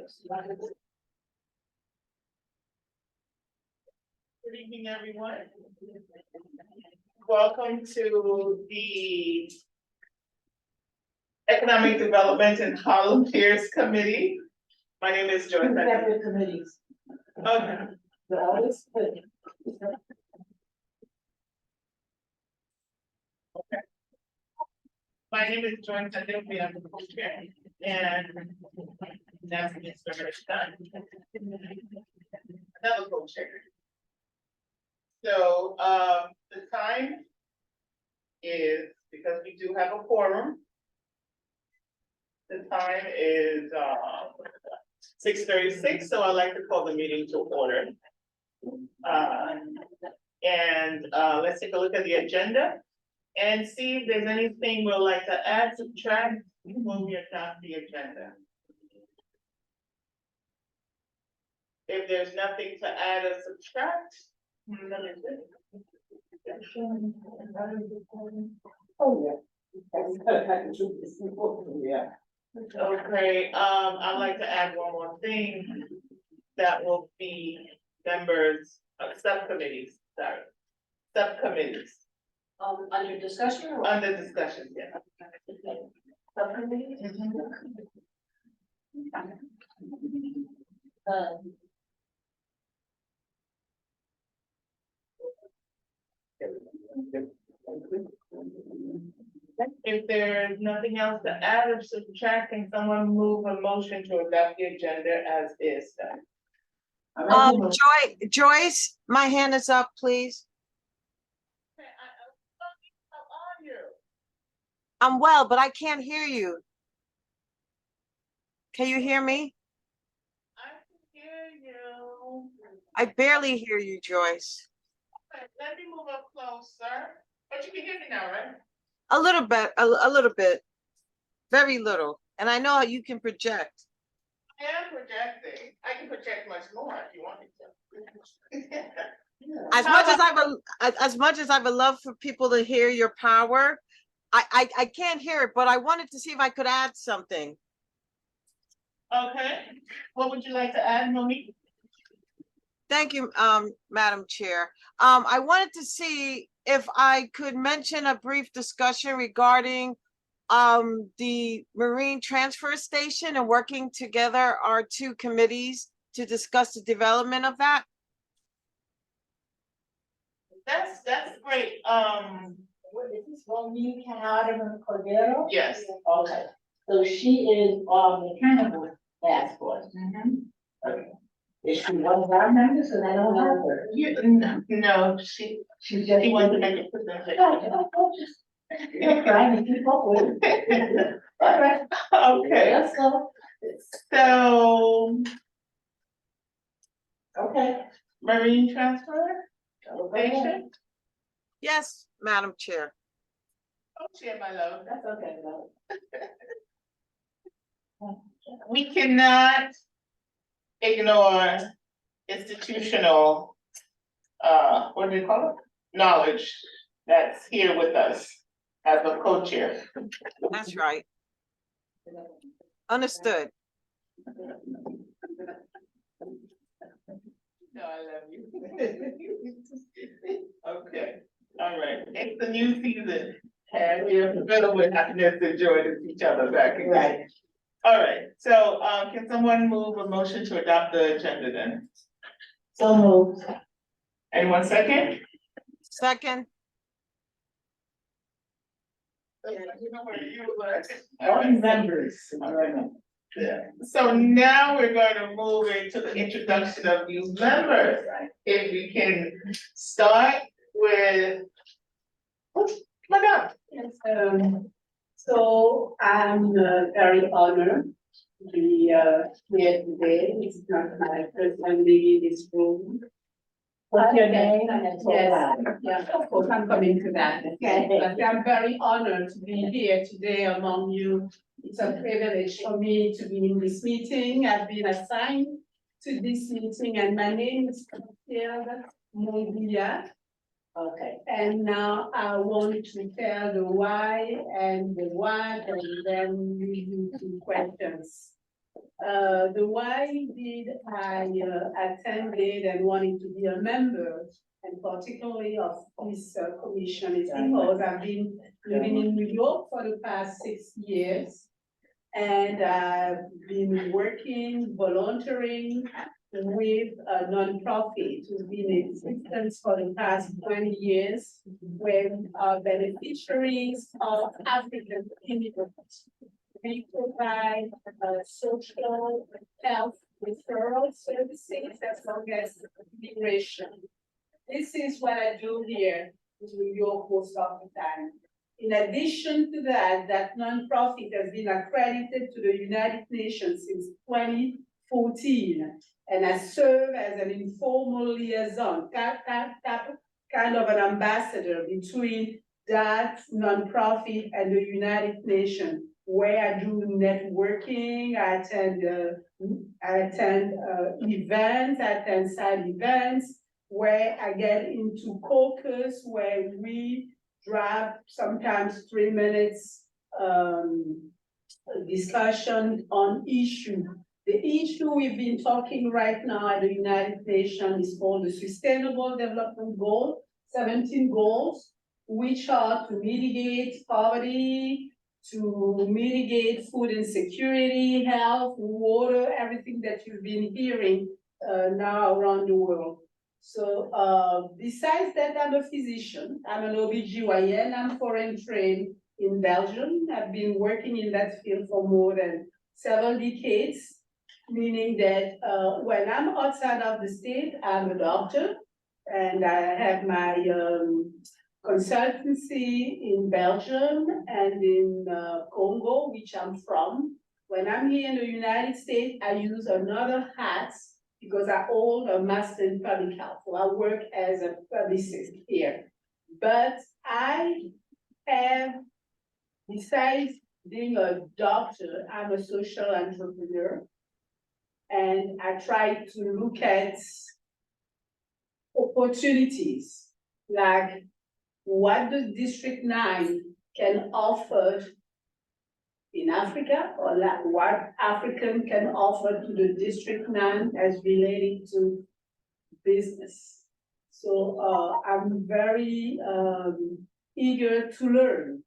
Good evening, everyone. Welcome to the Economic Development and Harlem Piers Committee. My name is Joyce. Separate committees. Okay. They're always split. My name is Joyce. I think we have the co-chair, and that's Mr. Dunn. Another co-chair. So, the time is, because we do have a quorum. The time is, 6:36, so I'd like to call the meeting to order. Let's take a look at the agenda and see if there's anything we'd like to add, subtract when we adopt the agenda. If there's nothing to add or subtract, Oh, yeah. That's good. I can do this. Yeah. okay, I'd like to add one more thing. That will be members of subcommittees, sorry. Subcommittees, Under discussion or? under discussion, yeah. Subcommittee? If there's nothing else to add or subtract, can someone move a motion to adopt the agenda as is then? Joyce, my hand is up, please. How are you? I'm well, but I can't hear you. Can you hear me? I can hear you. I barely hear you, Joyce. Okay, let me move up closer, but you can hear me now, right? A little bit, a little bit, very little. And I know how you can project. I am projecting. I can project much more if you want me to. As much as I would love for people to hear your power, I can't hear it, but I wanted to see if I could add something. Okay, what would you like to add, Monique? Thank you, Madam Chair. I wanted to see if I could mention a brief discussion regarding the Marine Transfer Station and working together our two committees to discuss the development of that. That's great. What is this Monique Harlem Cordero? Yes. Okay, so she is on the cannabis task force. Okay. Is she one of our members, and I don't have her? No, she just. wants to make a presentation. You're trying to keep up with it. All right. Okay, Let's go. so Okay. Marine Transfer Okay. Station? Yes, Madam Chair. Oh, share my love. That's okay, though. We cannot ignore institutional, what do you call it? Knowledge that's here with us as a co-chair. That's right. Understood. No, I love you. Okay, all right, it's the new season, and we are filled with happiness and joy to see each other back again. Right. All right, so, can someone move a motion to adopt the agenda then? So moved. Anyone second? Second, You know where you were. All members. All right. Yeah. So now we're going to move into the introduction of new members. If we can start with, Madame. Yes, so I'm very honored to be here today. It's not my first time being in this room. What's your name? Yes, yeah, of course, I'm coming to that. Okay. But I'm very honored to be here today among you. It's a privilege for me to be in this meeting. I've been assigned to this meeting and my name is Pierre Mondia. Okay. And now I want to tell the why and the what, and then we do some questions. The why did I attended and wanted to be a member, and particularly of this commission, is because I've been living in New York for the past 6 years. And I've been working, volunteering with a nonprofit who's been in existence for the past 20 years, where we are beneficiaries of African immigrants. We provide social health referral services as well as immigration. This is what I do here in New York most of the time. In addition to that, that nonprofit has been accredited to the United Nations since 2014, and I serve as an informal liaison, kind of an ambassador between that nonprofit and the United Nations, where I do networking, I attend events, I attend side events, where I get into caucus, where we draft sometimes 3 minutes discussion on issue. The issue we've been talking right now at the United Nations is called the Sustainable Development Goal, 17 goals, which are to mitigate poverty, to mitigate food insecurity, health, water, everything that you've been hearing now around the world. So besides that, I'm a physician. I'm an OBGYN. I'm foreign trained in Belgium. I've been working in that field for more than several decades, meaning that when I'm outside of the state, I'm a doctor, and I have my consultancy in Belgium and in Congo, which I'm from. When I'm here in the United States, I use another hat because I hold a master in public health. So I work as a publicist here. But I have, besides being a doctor, I'm a social entrepreneur. And I try to look at opportunities, like what the District 9 can offer in Africa, or like what African can offer to the District 9 as relating to business. So I'm very eager to learn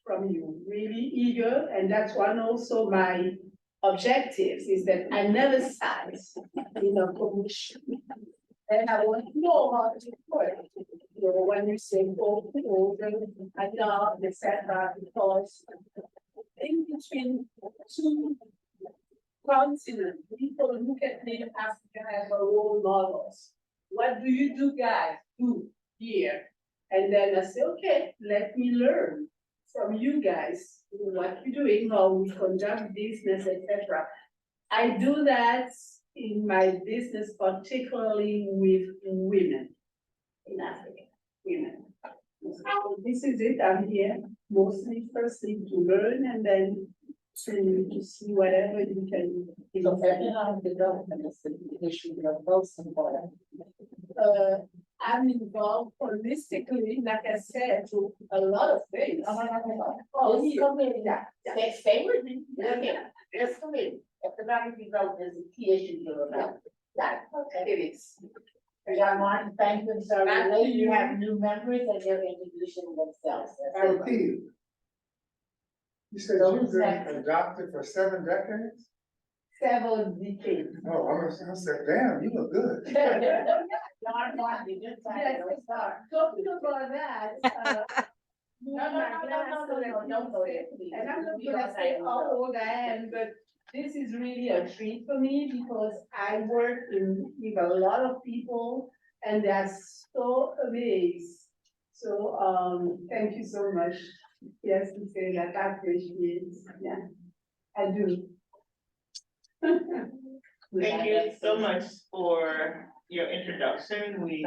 from you, really eager, and that's one also my objectives is that I never sat in a commission. And I want to know how to work. You know, when you say go I know the setback because in between two continents, people look at me Africa as a role models. What do you do, guys? Do here. And then I say, okay, let me learn from you guys what you're doing, how we conduct business, etc. I do that in my business, particularly with women in Africa, women. So this is it, I'm here mostly firstly to learn and then to see whatever you can. So economic development is the issue you're most important. I'm involved holistically, like I said, to a lot of things. Oh, this committee, stay with me. Okay, this committee, economic development is a key issue you're about. That, okay. It is. And I want to thank them, so later you have new members and they're introducing themselves. LP. You said you've been a doctor for 7 decades? Several decades. Oh, I said, damn, you look good. Talking about that, don't go there, please. and I'm not gonna say how old I am, but this is really a treat for me because I work with a lot of people and they're so amazed. So thank you so much. Yes, to say that I appreciate it. Yeah, I do. Thank you so much for your introduction. We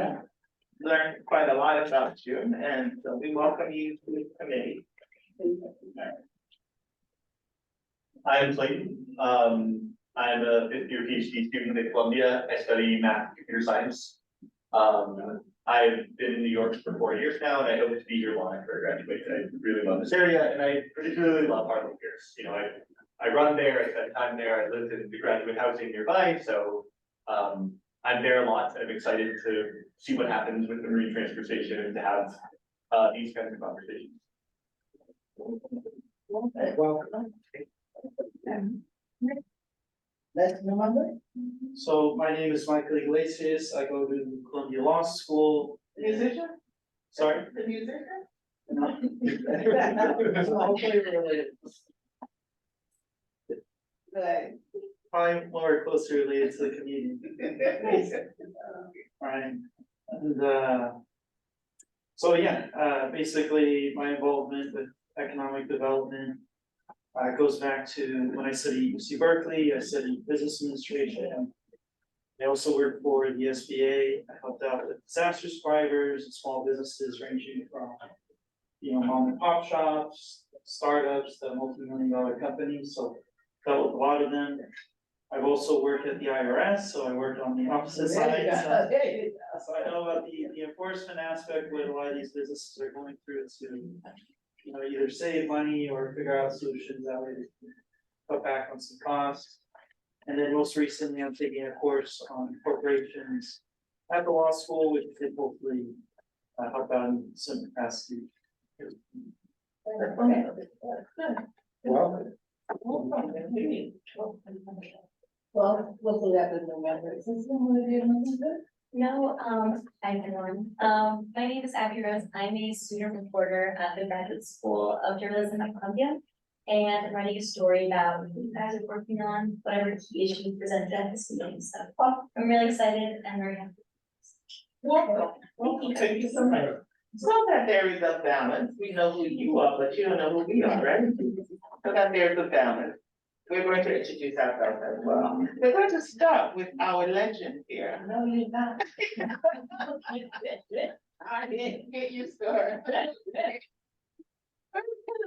learned quite a lot about you, and so we welcome you to the committee. I'm Clayton. I'm a 5th-year PhD student at Columbia. I study math and computer science. I've been in New York for 4 years now, and I hope to be here long after I graduate. I really love this area, and I particularly love Harlem Piers. You know, I run there, I spend time there, I lived in the graduate housing nearby, so, I'm there a lot, and I'm excited to see what happens with the marine transfer station and to have, these kinds of conversations. Welcome. Let's remember. So my name is Michael Iglesias. I go to Columbia Law School. Musician? Sorry? The musician? Hopefully related. Right. Probably more closely related to the community. Right. And so yeah, basically my involvement with economic development goes back to when I studied UC Berkeley. I studied business administration. I also worked for the SBA. I helped out with disaster survivors and small businesses ranging from, mom and pop shops, startups, to multi-million-dollar companies. So dealt with a lot of them. I've also worked at the IRS, so I worked on the opposite side. So I know about the enforcement aspect, what a lot of these businesses are going through to, either save money or figure out solutions that way to cut back on some costs. And then most recently, I'm taking a course on corporations at the law school, which could hopefully help out in some capacity. Welcome. Well, we'll let them remember. Is this one of your members? No, hi everyone. My name is Abby Rose. I'm a student reporter at the Graduate School of Journalism at Columbia. And I'm writing a story about what you guys are working on, whatever key issue presented at this meeting. So I'm really excited and very happy. Welcome. Thank you so much. It's not that there is a balance. We know who you are, but you don't know who we are, right? So that there's a balance. We're going to introduce ourselves as well. We're going to start with our legend here. No, you're not. I didn't get you started.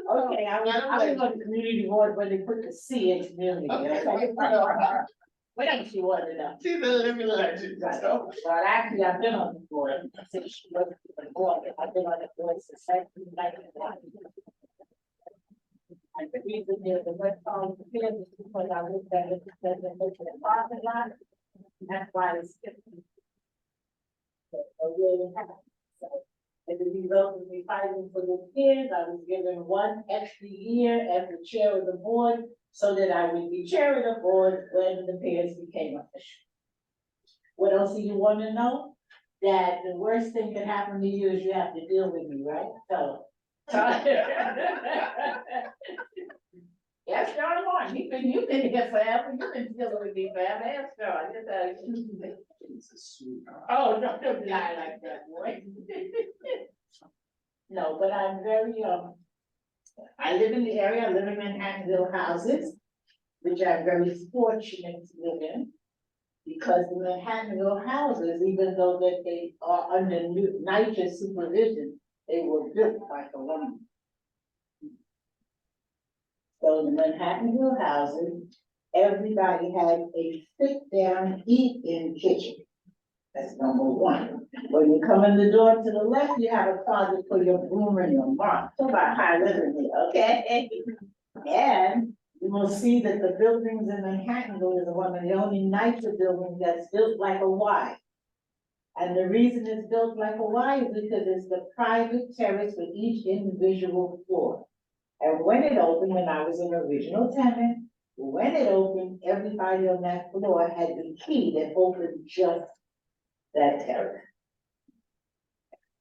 Okay, I was on the community board when they put the C in community. Okay. What else you wanted to know? She's a living legend, so. Well, actually, I've been on the board. Since she was on the board, I've been on the board since 1991. And the reason is the West Harlem Piers is because I was there with the parking lot. That's why it's skipping. So, really happy. So, as a result of me fighting for the kids, I was given one extra year as the chair of the board, so that I would be chair of the board when the Piers became official. What else do you want to know? That the worst thing that happen to you is you have to deal with me, right? So. Yes, John Martin, you've been here forever, you've been dealing with me forever, yes, John, oh, no, don't lie like that, boy. No, but I'm very, I live in the area, I live in Manhattanville houses, which I'm very fortunate to live in. Because the Manhattanville houses, even though that they are under NYCHA supervision, they were built by Columbia. So the Manhattanville housing, everybody had a sit-down, eat-in kitchen. That's number one. When you come in the door to the left, you have a closet for your broom and your mop. Talk about high living here, okay? And you will see that the buildings in Manhattanville is one of the only NYCHA buildings that's built like a Y. And the reason it's built like a Y is because it's the private terrace for each individual floor. And when it opened, when I was an original tenant, when it opened, everybody on that floor had the key that opened just that terrace.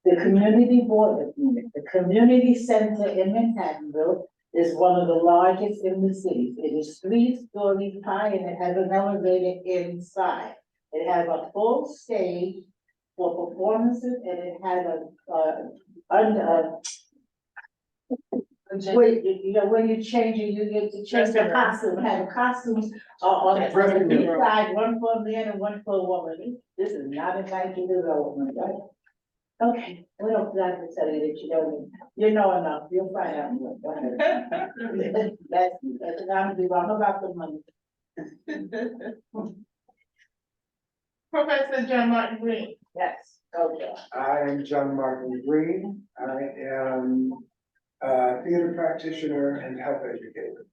The community board unit, the community center in Manhattanville is one of the largest in the city. It is 3 stories high and it has an elevator inside. It has a full stage for performances and it has when you change it, you get to change the costume, have costumes on the side, one for men and one for women. This is not a Nike development, right? Okay, what else did I have to tell you that you don't know? You know enough, you'll find out more. Go ahead. That's not to be wrong about the money. Professor John Martin Green. Yes, okay. I am John Martin Green. I am theater practitioner and health educator.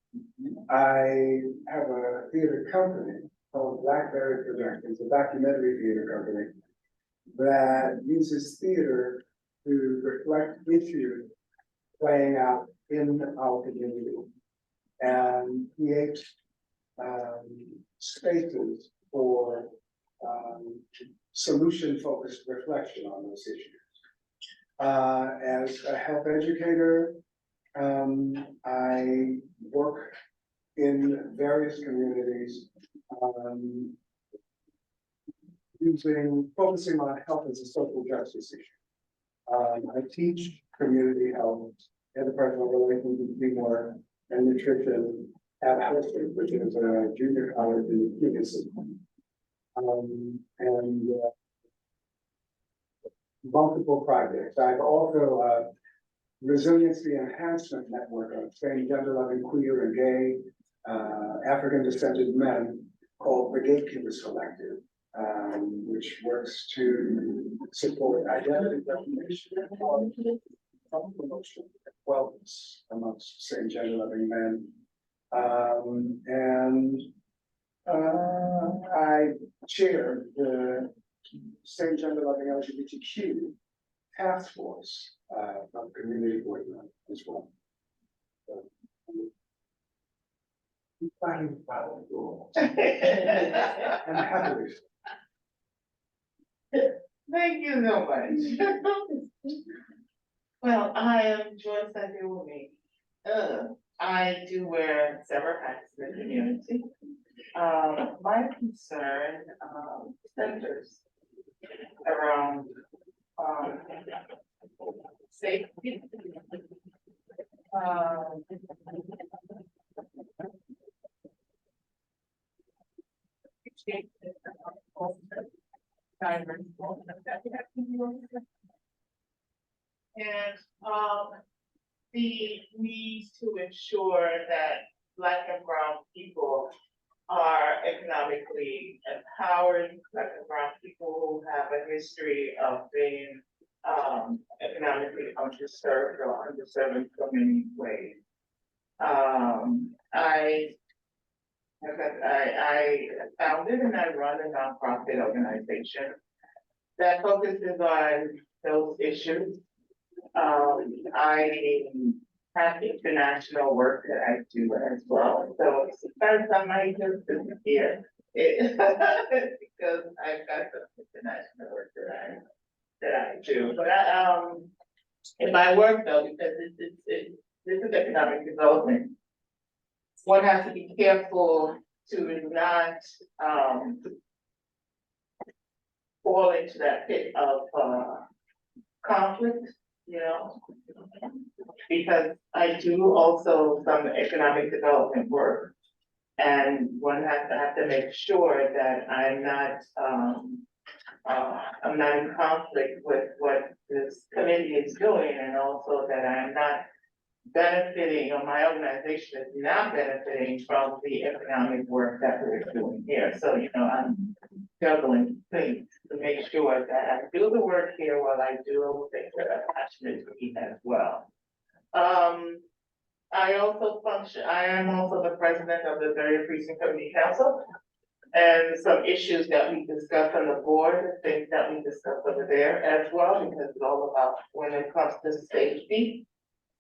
I have a theater company called Blackberry Productions, a documentary theater company that uses theater to reflect issues playing out in our community and create spaces for solution-focused reflection on those issues. As a health educator, I work in various communities, focusing on health as a social justice issue. I teach community health, interpersonal relations between teamwork and nutrition at Harlem, which is a junior college in Houston. And multiple projects. I've also resiliency enhancement network of trained gender loving queer and gay African descended men called the Gatekeepers Collective, which works to support identity recognition and promotion of wellness amongst same gender loving men. I chair the same gender loving LGBTQ task force from community board as well. So, I'm planning to follow the rules. And happily. Thank you so much. Well, I am Joyce Adewumi. I do wear several hats in the community. My concern centers around safety. And the need to ensure that Black and Brown people are economically empowered, Black and Brown people who have a history of being economically underserved or underserved in so many ways. I founded and I run a nonprofit organization that focuses on those issues. I have international work that I do as well, so it's the first time I just disappear. Because I've got some international work that I do, but in my work though, because this is economic development, one has to be careful to not fall into that pit of conflict, you know, because I do also some economic development work, and one has to make sure that I'm not in conflict with what this committee is doing, and also that I'm not benefiting, or my organization is not benefiting from the economic work that we're doing here. So, you know, I'm juggling things to make sure that I do the work here while I do things that are passionate to me as well. I am also the president of the 30th Precinct Community Council, and some issues that we discuss on the board, things that we discuss over there as well, because it's all about when it comes to safety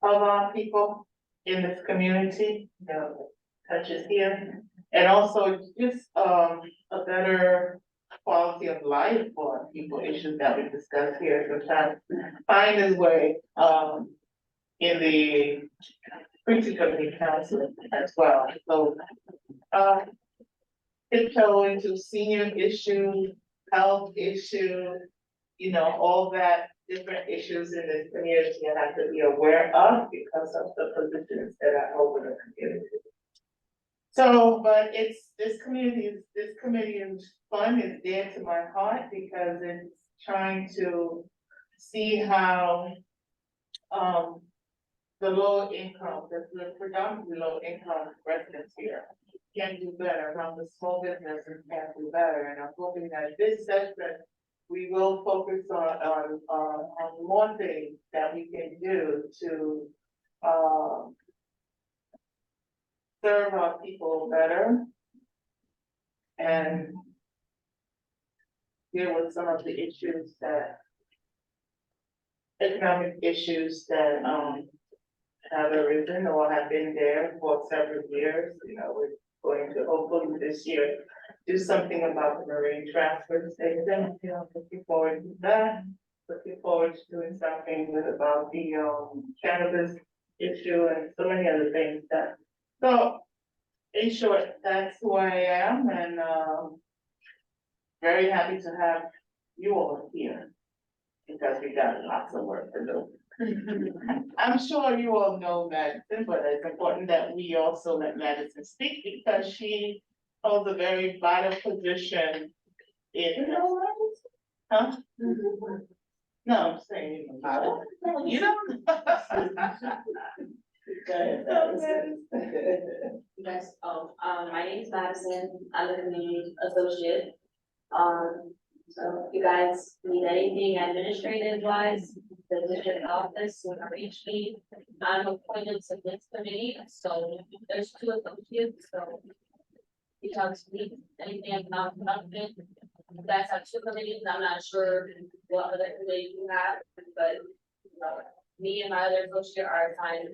of our people in this community, you know, touches here, and also just a better quality of life for people, issues that we discuss here, sometimes find its way in the Precinct Community Council as well. So tiptoe into senior issues, health issues, you know, all that different issues in this community I have to be aware of because of the positions that I hold in the community. So, but this committee is fun, it's dear to my heart because it's trying to see how the low income, the predominantly low income residents here can do better, how the small businesses can do better, and I'm hoping that this session we will focus on more things that we can do to serve our people better. And deal with some of the issues that, economic issues that, have arisen or have been there for several years. You know, we're going to hopefully this year do something about the marine transport station. You know, looking forward to that. Looking forward to doing something with about the cannabis issue and so many other things that. So, in short, that's who I am, and very happy to have you all here because we got lots of work to do. I'm sure you all know Madison, but it's important that we also let Madison speak because she holds a very vital position in. Huh? No, I'm saying. You know. Yes, my name is Madison, I'm a community associate. So if you guys need anything administrative wise, the district office will reach me. I'm appointed to this committee, so there's 2 associates, so you talk to me, anything I'm not confident. You guys have 2 committees, I'm not sure what other committee you have, but me and my other associate are assigned to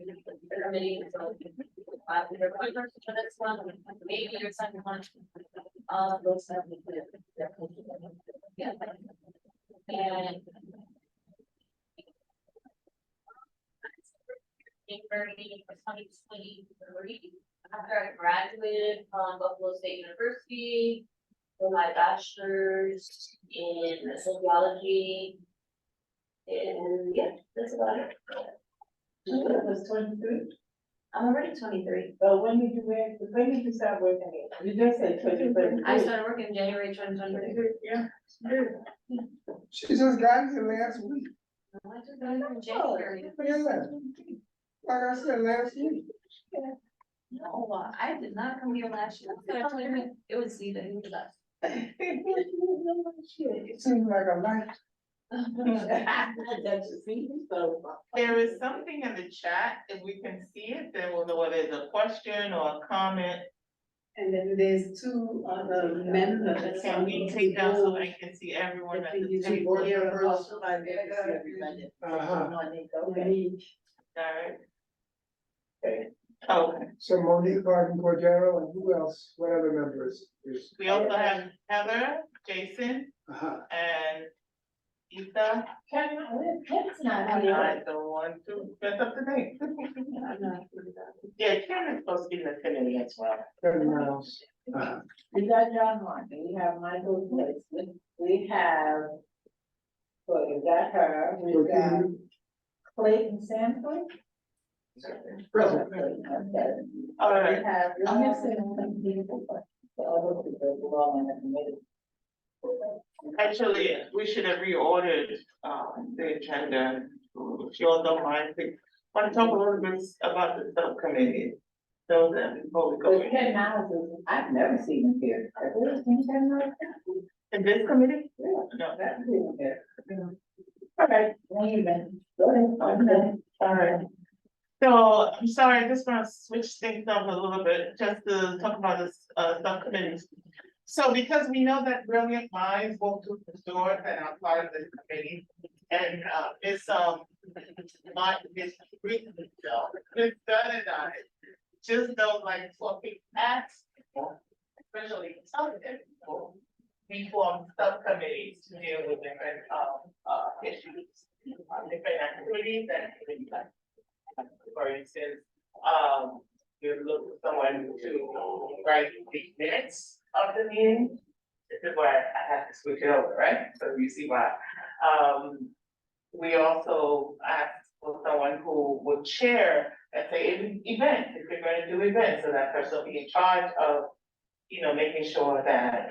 the committee, so your appointment for this one, maybe your second one. Those have been clear. Yeah. And in 2023, after I graduated from Buffalo State University for my bachelor's in sociology. And yeah, that's about it. It was 23. I'm already 23. So when did you start working here? You just said 23. I started working in January 2023. Yeah. She just got here last week. I just got here in January. Yeah. Like I said, last week. No, I did not come here last year. It was Zeta who left. It seems like a life. That's a secret, so. There is something in the chat, if we can see it, then we'll know whether it's a question or a comment. And then there's 2 other members. Can we take down so I can see everyone at the table? Uh-huh. Alright. Okay. Okay, So Monique Martin Cordero, and who else? What other members? we also have Heather, Jason, Uh-huh. and Etha. Ken's not here. I don't want to mess up the name. Yeah, Ken is supposed to be in the committee as well. 30 miles. Uh-huh. We got John Martin, we have Michael Place, we have. So we got her, we got Clayton Sanford. Present. Okay. All We right, have, I'm missing some people, but the other people belong in the committee. actually, we should have reordered, the agenda. If you all don't mind, we want to talk a little bit about the subcommittee. So that before we go But in. Ken Miles is, I've never seen him here. Have you ever seen Ken Miles? In this committee? Yeah. No. I've seen him here. All right, amen. Go ahead. Okay, all right. So, I'm sorry, I just want to switch things up a little bit, just to talk about this, subcommittees. So because we know that brilliant minds walk through the doors and are part of this committee, and, Miss Dunn and I just don't like talking at people, especially intelligent people. We form subcommittees to deal with different, issues, different activities and activities. For instance, you look for someone to write the minutes of the meeting. This is why I have to switch it over, right? So you see why. We also asked for someone who would chair, let's say, events, if you're going to do events, so that person will be in charge of, you know, making sure that,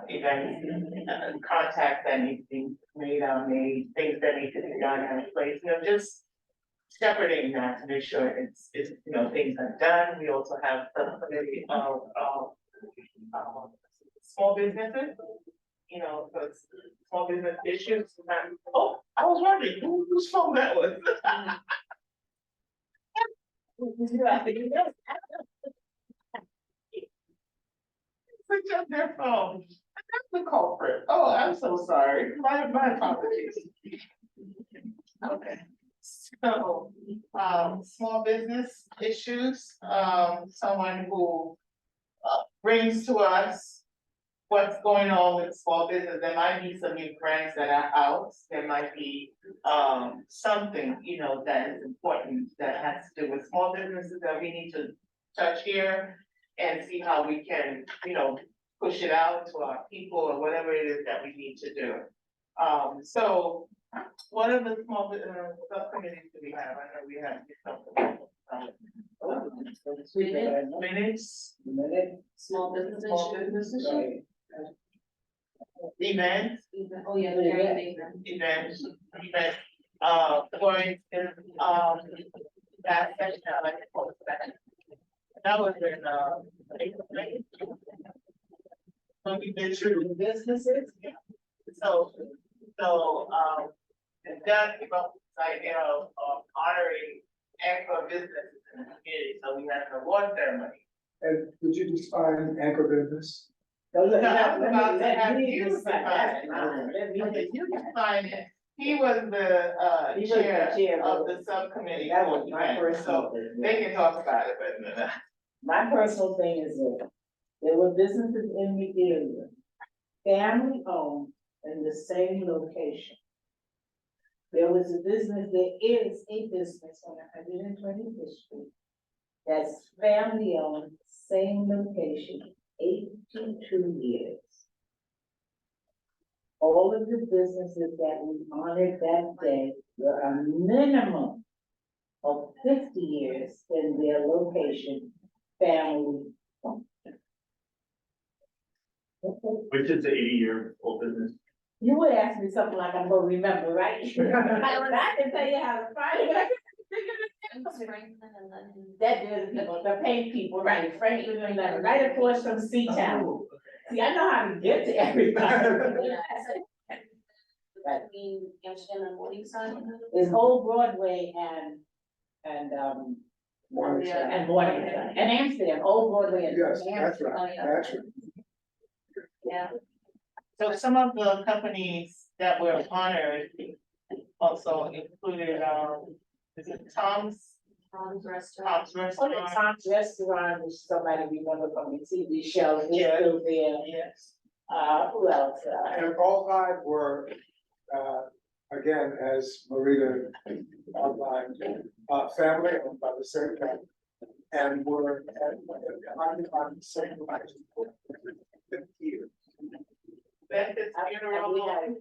events, contacts that need to be made, things that need to be done in place, you know, just shepherding that to make sure it's, you know, things are done. We also have subcommittee of, small businesses, you know, because small business issues, oh, I was wondering whose phone that was. Switch up their phone. That's the culprit. Oh, I'm so sorry. My apologies. Okay. So, small business issues, someone who brings to us what's going on with small business. There might be some new grants that are out. There might be, something, that is important that has to do with small businesses that we need to touch here and see how we can, push it out to our people or whatever it is that we need to do. So what are the small, subcommittees do we have? I know we have. Minutes, Small business small issue. business issue, events, Oh, yeah, the very big one. for instance, that session, I like to post that. That was in, April, May. When we did through the businesses, so, that came up with the idea of honoring anchor businesses in the community, so we had an award ceremony. And would you define anchor business? I was about to have you define it. You define it. He was the He was the chair chair of the subcommittee That for was my events, personal so thing. they can talk about it, but My personal thing is that there were businesses in the area, family owned in the same location. There was a business, there is a business on 125th Street that's family owned, same location, 82 years. All of the businesses that we honored that day were a minimum of 50 years in their location, family owned. Which is the 80-year-old business. You would ask me something like I'm gonna remember, right? I can tell you how to find it. Franklin and Lennon. That is people, the paint people, right, Franklin and Lennon, right across from Seatown. See, I know how to get to everybody. Between Amsterdam and Morningside. It's Old Broadway and Morningside, and Amsterdam, Old Broadway and. Yes, that's right, that's right. Yeah. so some of the companies that were honored also included, is it Tom's Restaurant. Oh, Restaurant? the Tom's Restaurant, which somebody remember from the TV show, is Yeah. still there. Yes. Who else? And all five were, again, as Marita outlined, family owned by the same family. And were on the same license for 50 years. That's his We funeral. had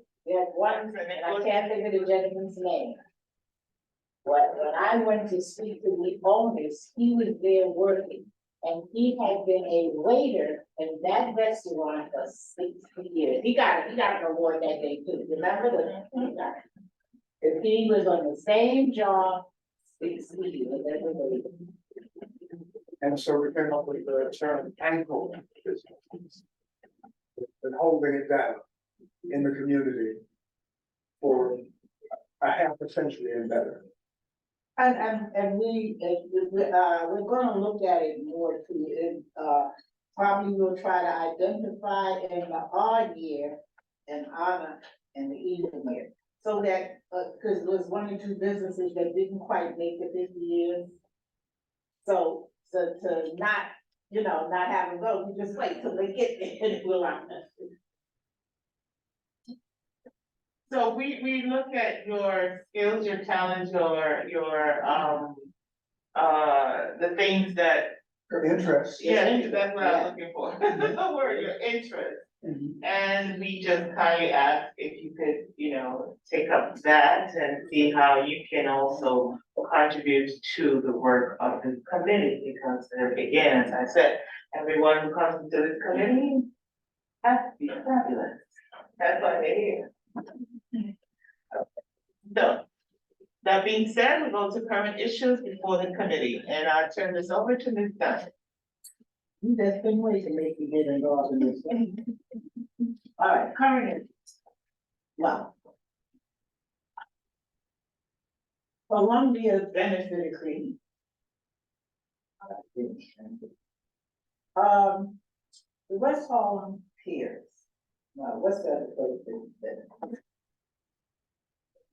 one, and I can't think of the gentleman's name. When I went to speak to the owners, he was there working, and he had been a waiter in that restaurant for 60 years. He got an award that day too, remember that? He got it. If he was on the same job, 60 years, everybody. And so we came up with the term ankle business. And holding it down in the community for a half a century and better. And we're gonna look at it more too, probably we'll try to identify in the odd year and honor in the even year. So that, cause there was one or two businesses that didn't quite make the 50 years. So to not, not have them go, we just wait till they get there and we'll honor. So we look at your skills, your talents, your the things that, Your interest. yeah, that's what I'm looking for. The word, your interest. And we just kindly ask if you could, take up that and see how you can also contribute to the work of the committee, because again, as I said, everyone who comes into this committee has to be fabulous. That's why they're here. So, that being said, we go to current issues before the committee, and I turn this over to Ms. Dunn. You just been waiting to make you get involved in this one. All right, current issues. Well. Columbia benefit agreement. The West Harlem Piers. No, what's the other place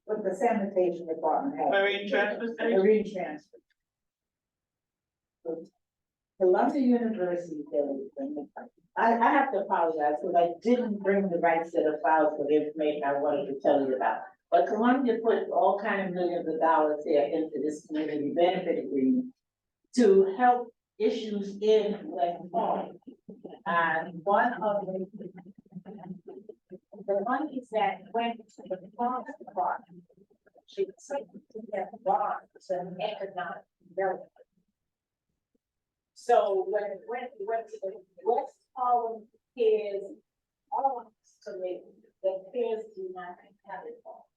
what the sanitation department has? Marine transfer station? Marine transfer. Columbia University, I have to apologize because I didn't bring the right set of files for the information I wanted to tell you about. But Columbia put all kind of millions of dollars there into this community benefit agreement to help issues in West Harlem. And one of the monies that went to the Parks Department, she took to get bonds and economic development. So when it went to the West Harlem Piers, committee, the Piers do not have it all.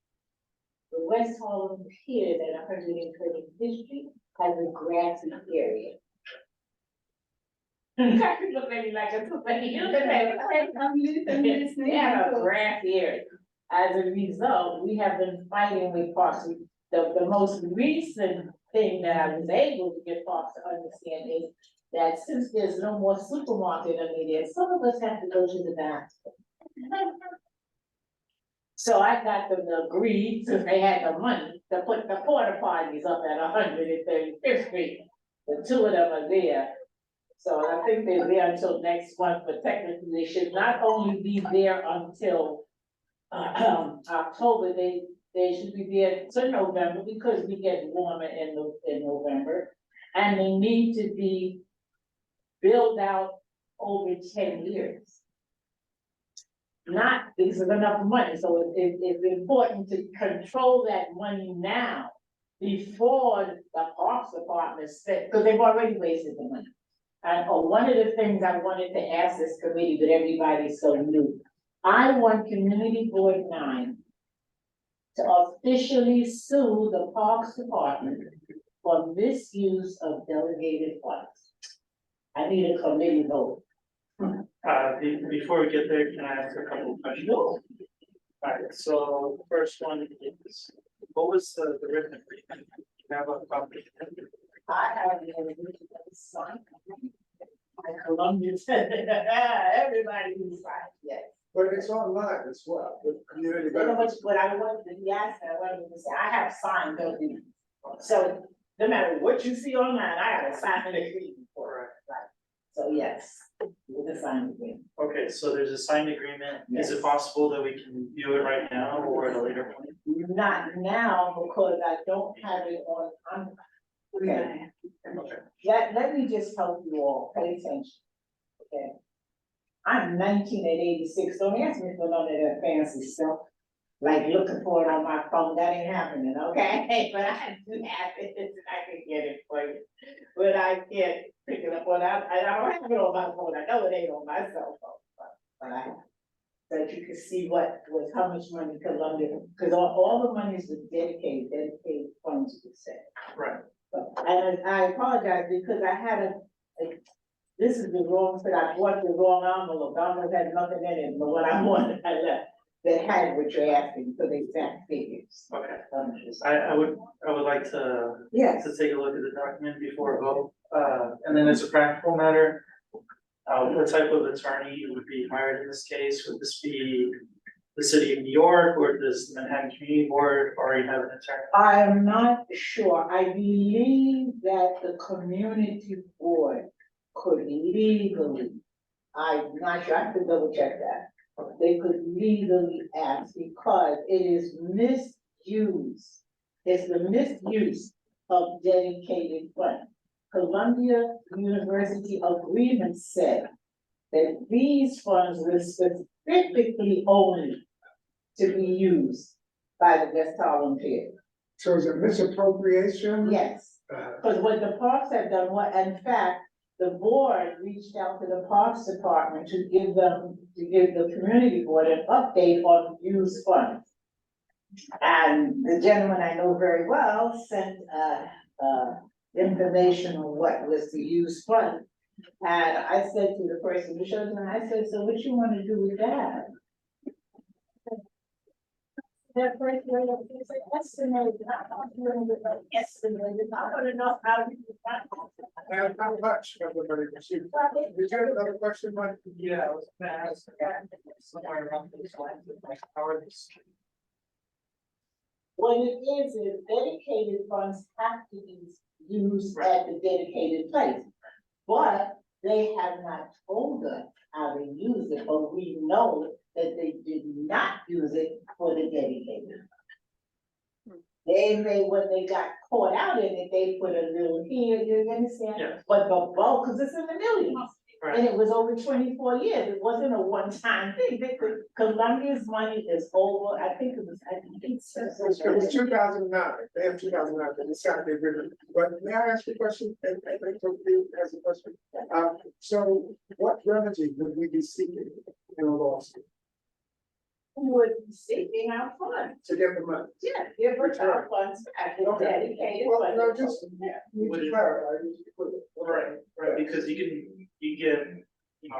The West Harlem Piers at 125th Street has a grassy area. You look at me like a somebody. I'm listening. They have a grassy area. As a result, we have been fighting with Parks. The most recent thing that I was able to get Parks to understand is that since there's no more supermarket in there, some of us have to go to the bathroom. So I got them to agree, since they had the money, to put the porta potties up at 135th Street. The two of them are there. So I think they're there until next month, but technically they should not only be there until October, they should be there to November because we get warmer in November. And they need to be built out over 10 years. Not because of enough money, so it's important to control that money now before the Parks Department said, because they've already wasted the money. And one of the things I wanted to ask this committee, but everybody's so new, I want Community Board 9 to officially sue the Parks Department for misuse of delegated funds. I need a committee vote. Before we get there, can I ask a couple of questions? Alright, so the first one is, what was the written agreement? You have a copy? I have the original sign. I Columbia said, everybody who's signed, yes. But it's online as well, with community You know benefits. what I wanted to, yes, I wanted to say, I have signed those. So no matter what you see online, I have a signed agreement for it. Right. So yes, with the signed agreement. Okay, so there's a signed agreement. Is Yes. it possible that we can view it right now or at a later point? Not now, because I don't have it on, okay. Let me just help you all, pay attention. Okay. I'm 1986, don't ask me for none of that fancy stuff. Like looking for it on my phone, that ain't happening, okay? But I do have it, I can get it for you. But I can't pick it up on, I don't have it on my phone, I know it ain't on my cell phone, but I have. So that you can see how much money Columbia, because all the monies was dedicated funds were set. Right. And I apologize because I had this is the wrong, but I bought the wrong envelope, the envelope had nothing in it, but what I wanted, I left. That had what you're asking for the exact figures. Okay. I would like to Yes, take a look at the document before a vote. And then as a practical matter, what type of attorney would be hired in this case? Would this be the city of New York, or does the Manhattan Community Board already have an attorney? I am not sure, I believe that the community board could legally, I'm not sure, I have to double check that. They could legally ask because it is misuse. It's the misuse of dedicated funds. Columbia University agreement said that these funds were specifically only to be used by the West Harlem Piers. So is it misappropriation? Yes, because what the parks have done, in fact, the board reached out to the Parks Department to give the community board an update on used funds. And the gentleman I know very well sent, information on what was the used fund. And I said to the person who showed me, I said, so what you want to do with that? that first rate of, it's like estimated, I'm not doing it like estimated, I wanna know how you. Not much, everybody, did you have another question, Mike? Yeah, I was gonna ask, somewhere around those lines, like, how are these? What it is dedicated funds have to be used at the dedicated place. But they have not told us how to use it, but we know that they did not use it for the dedicated. They may, when they got caught out in it, they put a little here, you understand? Yeah. But the bulk, cause it's in the millions. Right. And it was over 24 years, it wasn't a one-time thing, Columbia's money is over, I think it was, It was 2009, they have 2009, but it's gotta be written, but may I ask you a question, and I think you has a question? So what remedy would we be seeking in a lawsuit Who would be seeking our funds? to get the money? Yeah, give her our funds back, it's Okay. dedicated. Well, no, but- just, need Would to it- clarify, just to put it. Right, because you get,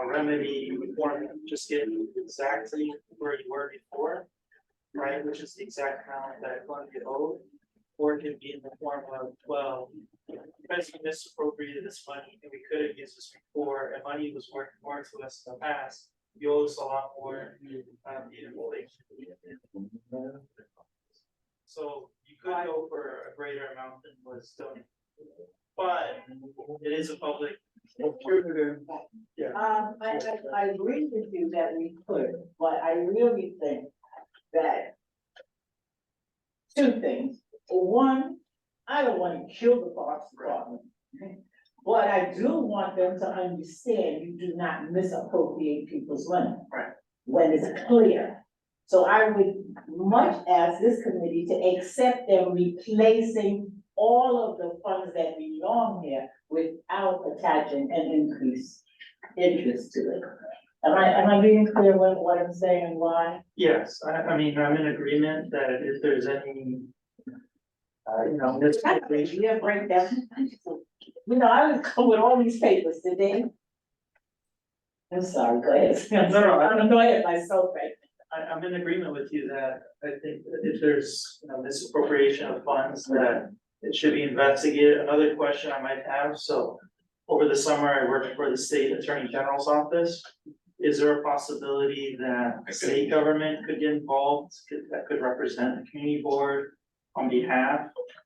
remedy, or just get exactly where you were before, right, which is the exact amount that Columbia owed. Or it could be in the form of, well, because we misappropriated this money and we could have used this before, and money was worth more to us in the past, you owe us a lot more, the inflation. So you could go for a greater amount than was donated. But it is a public. I agree with you that we could, but I really think that two things. One, I don't want to kill the Parks Department. But I do want them to understand you do not misappropriate people's money. Right. When it's clear. So I would much ask this committee to accept them replacing all of the funds that belong here without attaching an increased interest to it. Am I being clear what I'm saying and why? Yes, I mean, I'm in agreement that if there's any, misappropriation. Yeah, breakdown. I would come with all these papers today. I'm sorry, go ahead. No, I'm annoyed at myself right I'm in agreement with you that I think that if there's, misappropriation of funds, that it should be investigated. Another question I might have, so over the summer, I worked for the state attorney general's office. Is there a possibility that the state government could get involved, that could represent the community board on behalf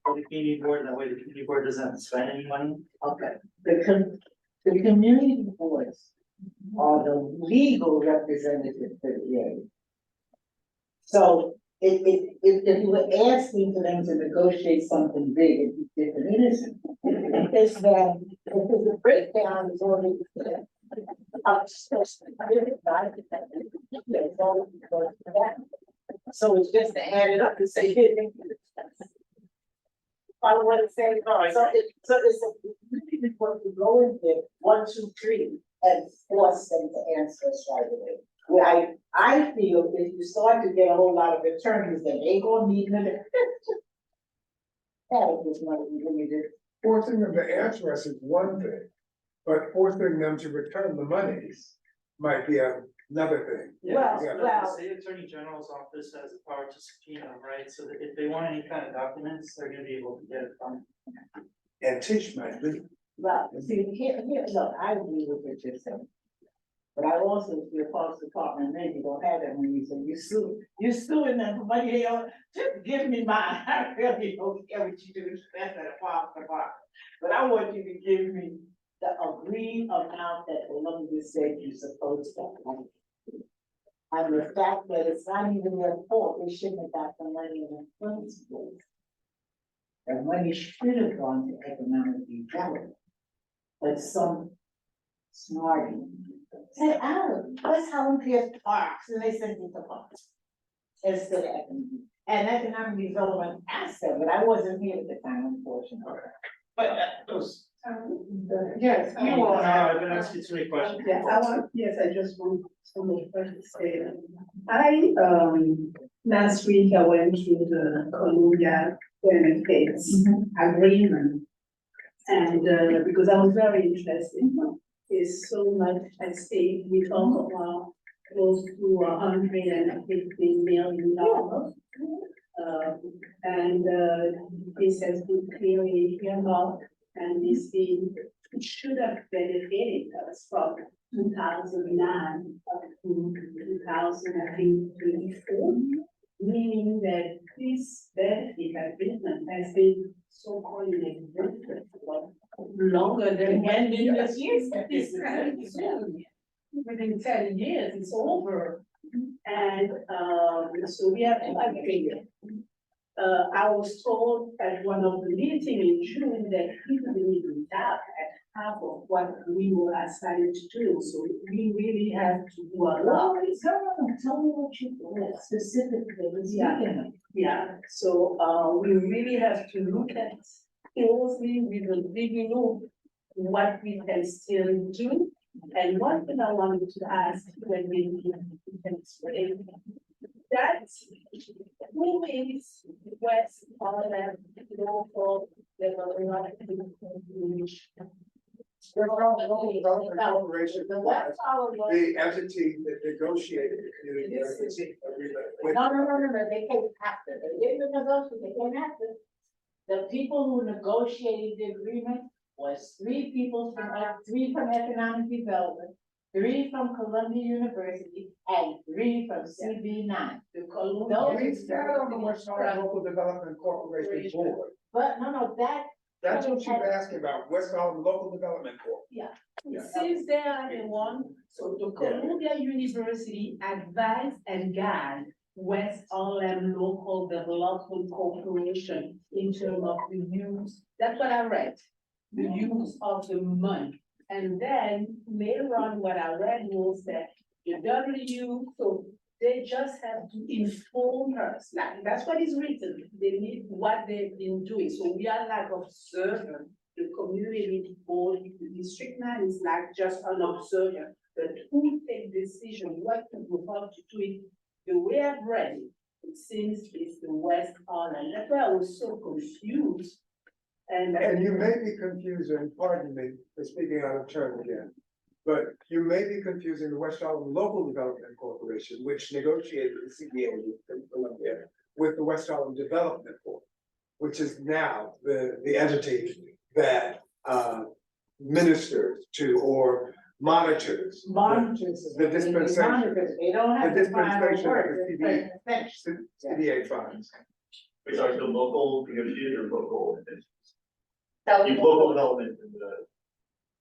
of the community board? That way the community board doesn't have to spend any money? Okay, the community boards are the legal representative for the area. So if you were asking for them to negotiate something big, it'd be different. It isn't. It's that, if the breakdown is already there. So it's just to add it up and say. Follow what it's saying, so it's a, what we go in there, 1, 2, 3, and force them to answer us right away. Where I feel if you start to get a whole lot of attorneys, then they gonna need them. That is what we really do. Forcing them to answer us is one thing, but forcing them to return the monies might be another thing. Well, Yeah. The state attorney general's office has the power to subpoena, right? So that if they want any kind of documents, they're gonna be able to get it from. And Tish might be. Well, see, here, look, I agree with what you're saying. But I also feel Parks Department, maybe don't have that money, so you're suing them for money, they don't, just give me mine, I really don't care what you do, that's at a Parks Department. But I want you to give me the agreed amount that Columbia said you're supposed to have. And the fact that it's not even their fault, they shouldn't have got the money in the first place. The money should have gone to economic development. But some smarty said, let's Harlem Piers parks, and they sent it to parks. Instead of economic, and economic development asked them, but I wasn't here at the time, unfortunately. But those, yes, you No, will I've been asking too many questions. I just want somebody to say that. Last week I went through the Columbia benefits agreement. And because I was very interested, there's so much at stake. We talk about close to $150 million. And this has been clearly earmarked, and this thing should have benefited us from 2009 up to 2024. Meaning that this benefit agreement has been so-called in existence for longer than 10 years. It's very soon. Within 10 years, it's over. And so we have to agree. I was told at one of the meetings in June that we didn't even have half of what we were assigned to do, so we really have to do a lot. Tell me what you specifically was speaking of. Yeah, so we really have to look at closely, we will really know what we can still do. And one thing I wanted to ask when we can explain that who is West Harlem local development corporation? Corporation The was West Harlem. the entity that negotiated the community benefits agreement with. No, they came after, they didn't negotiate, they came after. The people who negotiated the agreement was three from economic development, 3 from Columbia University, and 3 from CB9. We sat on the West Harlem Local Development Corporation board. But no, That's what she's asking about, West Harlem Local Development Corp. Yeah. Since they are the one, so the Columbia University advised and guide West Harlem Local Development Corporation in terms of the use, that's what I read, the use of the money. And then later on, what I read was that the W, so they just have to inform us, like, that's what is written, they need what they've been doing, so we are like observer. The community board, the district man is like just an observer, but who take decision, what to do, how to do it, the way I've read it seems it's the West Harlem, that's why I was so confused. And you may be confusing, pardon me for speaking out of turn again, but you may be confusing the West Harlem Local Development Corporation, which negotiated the CBA in Columbia, with the West Harlem Development Board, which is now the entity that ministers to or monitors the dispensation, They don't have the the final dispensation of word. the CBA funds. Which are the local negotiated or local entities? So- You local development and the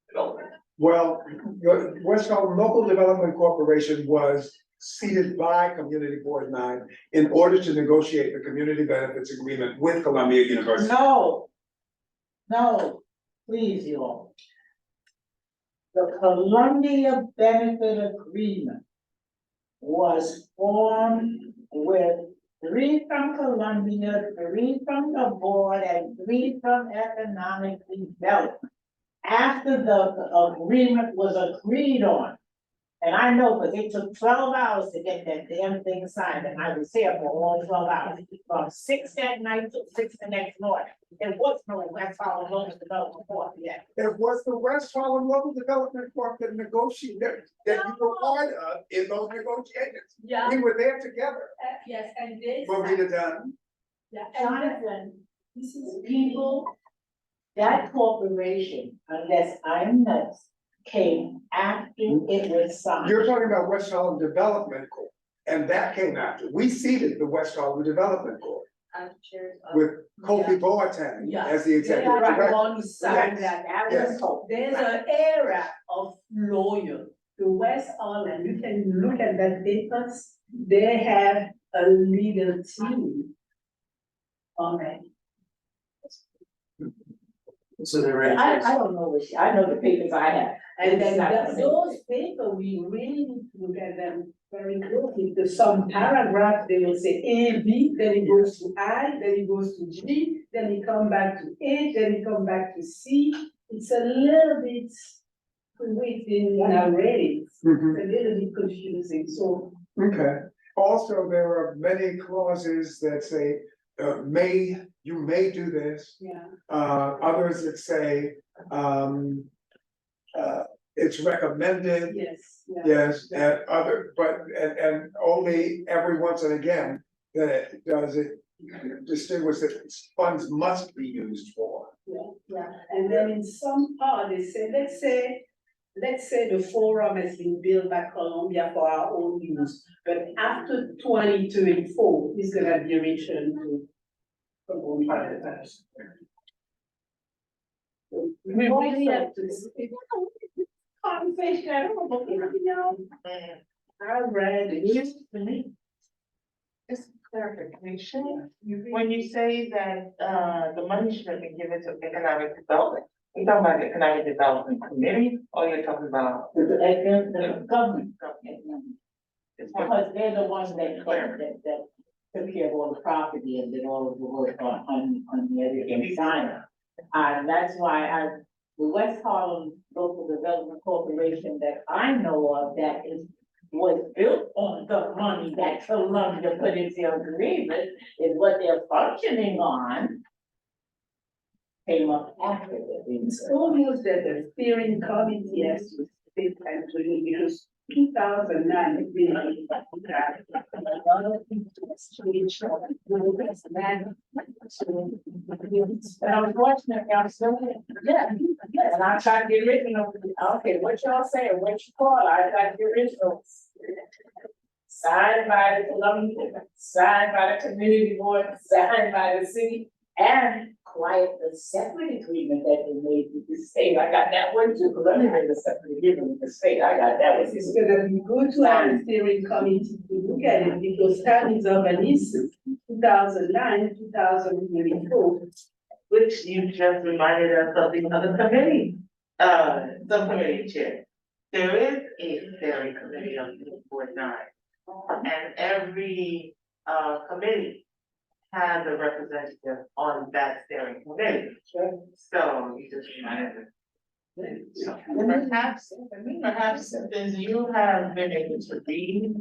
development. Well, the West Harlem Local Development Corporation was seated by Community Board 9 in order to negotiate the community benefits agreement with Columbia University. No, please, you all. The Columbia Benefit Agreement was formed with 3 from Columbia, 3 from the board, and 3 from economic development. After the agreement was agreed on, and I know, because it took 12 hours to get that damn thing signed, and I was there for all 12 hours, from 6 that night to 6 the next morning. It was no West Harlem Local Development Board yet. It was the West Harlem Local Development Corp that negotiated, that you were part of in those negotiations. Yeah, We were there together. yes, and they. Moving done. Yeah, and Jonathan, this is people, that corporation, unless I'm nuts, came after it was signed. You're talking about West Harlem Development Corp. And that came after. We seated the West Harlem Development Corp. I'm sure. With Kofi Boateng Yeah. as the They executive are the director. one who signed Yes, that. that was hope. There's an era of lawyer, the West Harlem, you can look at that papers, they have a legal team on it. So they're ready. I don't know I know the papers I have. And then It's not the same. those papers, we really need to look at them very closely, there's some paragraph, they will say A, B, then it goes to I, then it goes to G, then it come back to H, then it come back to C. It's a little bit, when I read it, it's a little bit confusing, so. Okay, also, there are many clauses that say, you may do this. Yeah. Others that say, it's recommended, Yes, yeah. yes, and other, but, and only every once and again that it does it distinguish that funds must be used for. Yeah, and then in some part, they say, let's say the forum has been built by Columbia for our own use, but after 2024, it's gonna be returned to Columbia. We really have to. Conversation, I don't know, you know, I read it. Just clarification, when you say that, the money should have been given to economic development, you talking about the economic development committee, or you're talking about? The government, It's one- because they're the ones that took care of all the property and did all of the work on the other side. And that's why the West Harlem Local Development Corporation that I know of that was built on the money that Columbia put into the agreement is what they're functioning on. Came up after the thing. It's almost that the steering committee has to sit and to do, because 2009 has been a lot of things change. But unfortunately, I'm still, yeah, and I tried to get original, okay, what y'all saying, what you call it, I tried to get original. Signed by the Columbia, signed by the community board, signed by the city, and quite a separate agreement that they made with the state. I got that one too, Columbia made a separate agreement with the state, I got that one. It's gonna be good to have a steering committee to look at it, because time is up and it's 2009, 2024. Which you just reminded us of the other committee, subcommittee chair. There is a steering committee on Board 9. And every, committee has a representative on that steering committee. So you just reminded us. Perhaps since you have been able to read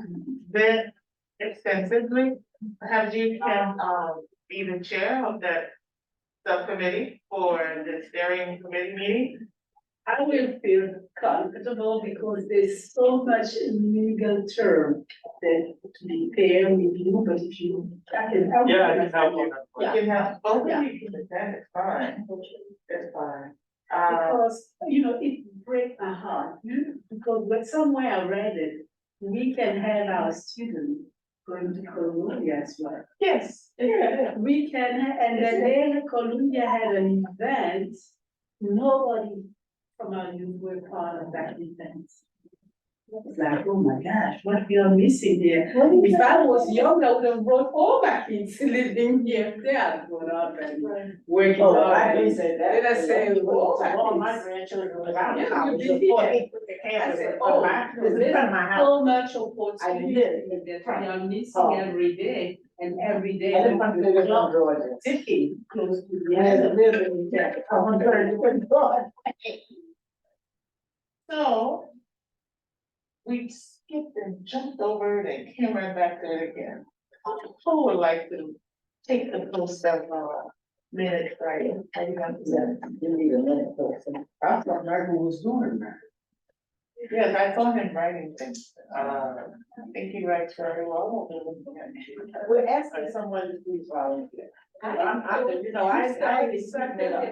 this extensively, perhaps you can, be the chair of that subcommittee for the steering committee meeting. I will feel comfortable because there's so much legal term that to be fair with you, but if you, I can help. Yeah, I can help you. You can have, both of you can attend, it's fine, it's fine. Because, you know, it breaks my heart, because when somewhere I read it, we can have our students going to Columbia as well. Yes, yeah, We can, and then there Columbia had an event, nobody from our youth were part of that event. It's like, oh my gosh, what we are missing here. If I was young, I would have brought all my kids living here. They are grown up and working Oh, hard. I didn't say that. Then I say, All all my my grandchildren was out Yeah, of college you did before it. they put their I campus said, in oh, front of there's my house. so much I opportunity did. that we are missing Oh. every day, and every day. I didn't want to live in Georgia. Ticking close to the I had to end. live in Texas. I want to live in Georgia. so. We skipped and jumped over it and came right back to it again. Who would like to take the post of, minutes, right? How you want to do that? You need a minute person. I thought Michael was doing that. Yes, I saw him writing things, I think he writes very well. We're asking someone to please volunteer. You know, I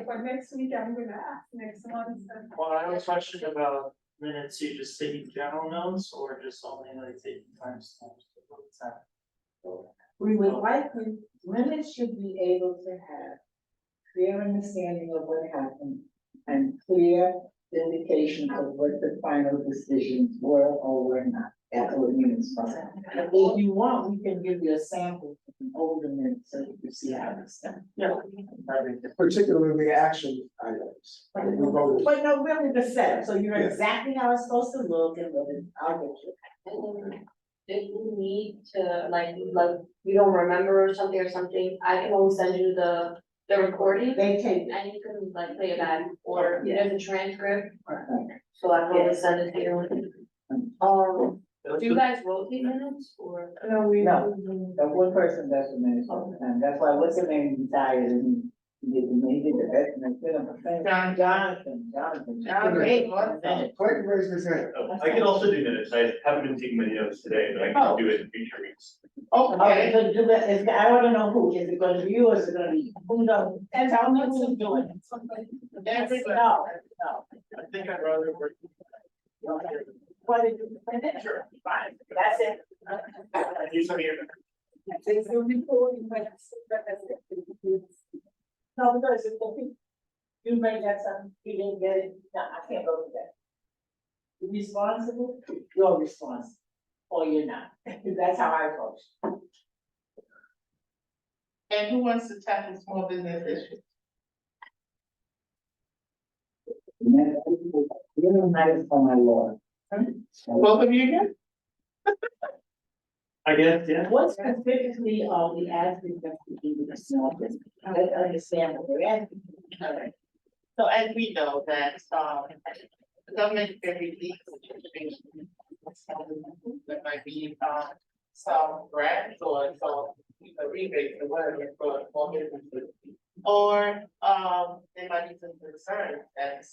For next week, I'm gonna ask next month. Well, I have a question about minutes, you just taking general notes or just only like taking timestamps? What's that? We would like minutes should be able to have clear understanding of what happened and clear indication of what the final decisions were or were not. That's what minutes are. If you want, we can give you a sample of an older minutes so you can see how it's done. Yeah. Particularly the action items. We voted. But no, really the setup, so you're exactly how it's supposed to look and what it, I'll get you. And then if you need to, like, you don't remember or something, I can always send you the recording. They take. And you can like play it back, or there's a transcript, Okay. so I can always send it to you. Do you guys rotate minutes or? No, the one person does the minutes all the time, that's why, what's the name, retired and Maybe the best, Jonathan. Wait, one second. Clayton raised his hand. Oh, I can also do minutes. I haven't been taking many notes today, but I Oh. can do it in future weeks. Okay, Okay, so do that, I wanna know who, is it gonna be you or is it gonna be, who knows? And Tell me who's doing it. everybody. No, I think I'd rather work. no. What did you finish? Sure. Fine, that's it. You send me your. No, because if you make that something, you didn't get it, no, I can't go with that. You're responsible, you're responsible, or you're not, that's how I approach. And who wants to tackle small business issues? You're nice for my lord. Both of you again? I guess, yeah. What specifically are we asking them to do with the small business? I don't understand what we're asking. Alright. So as we know that, the government can release that might be, some grants or some rebates or whatever for small businesses. Or, there might be some concerns that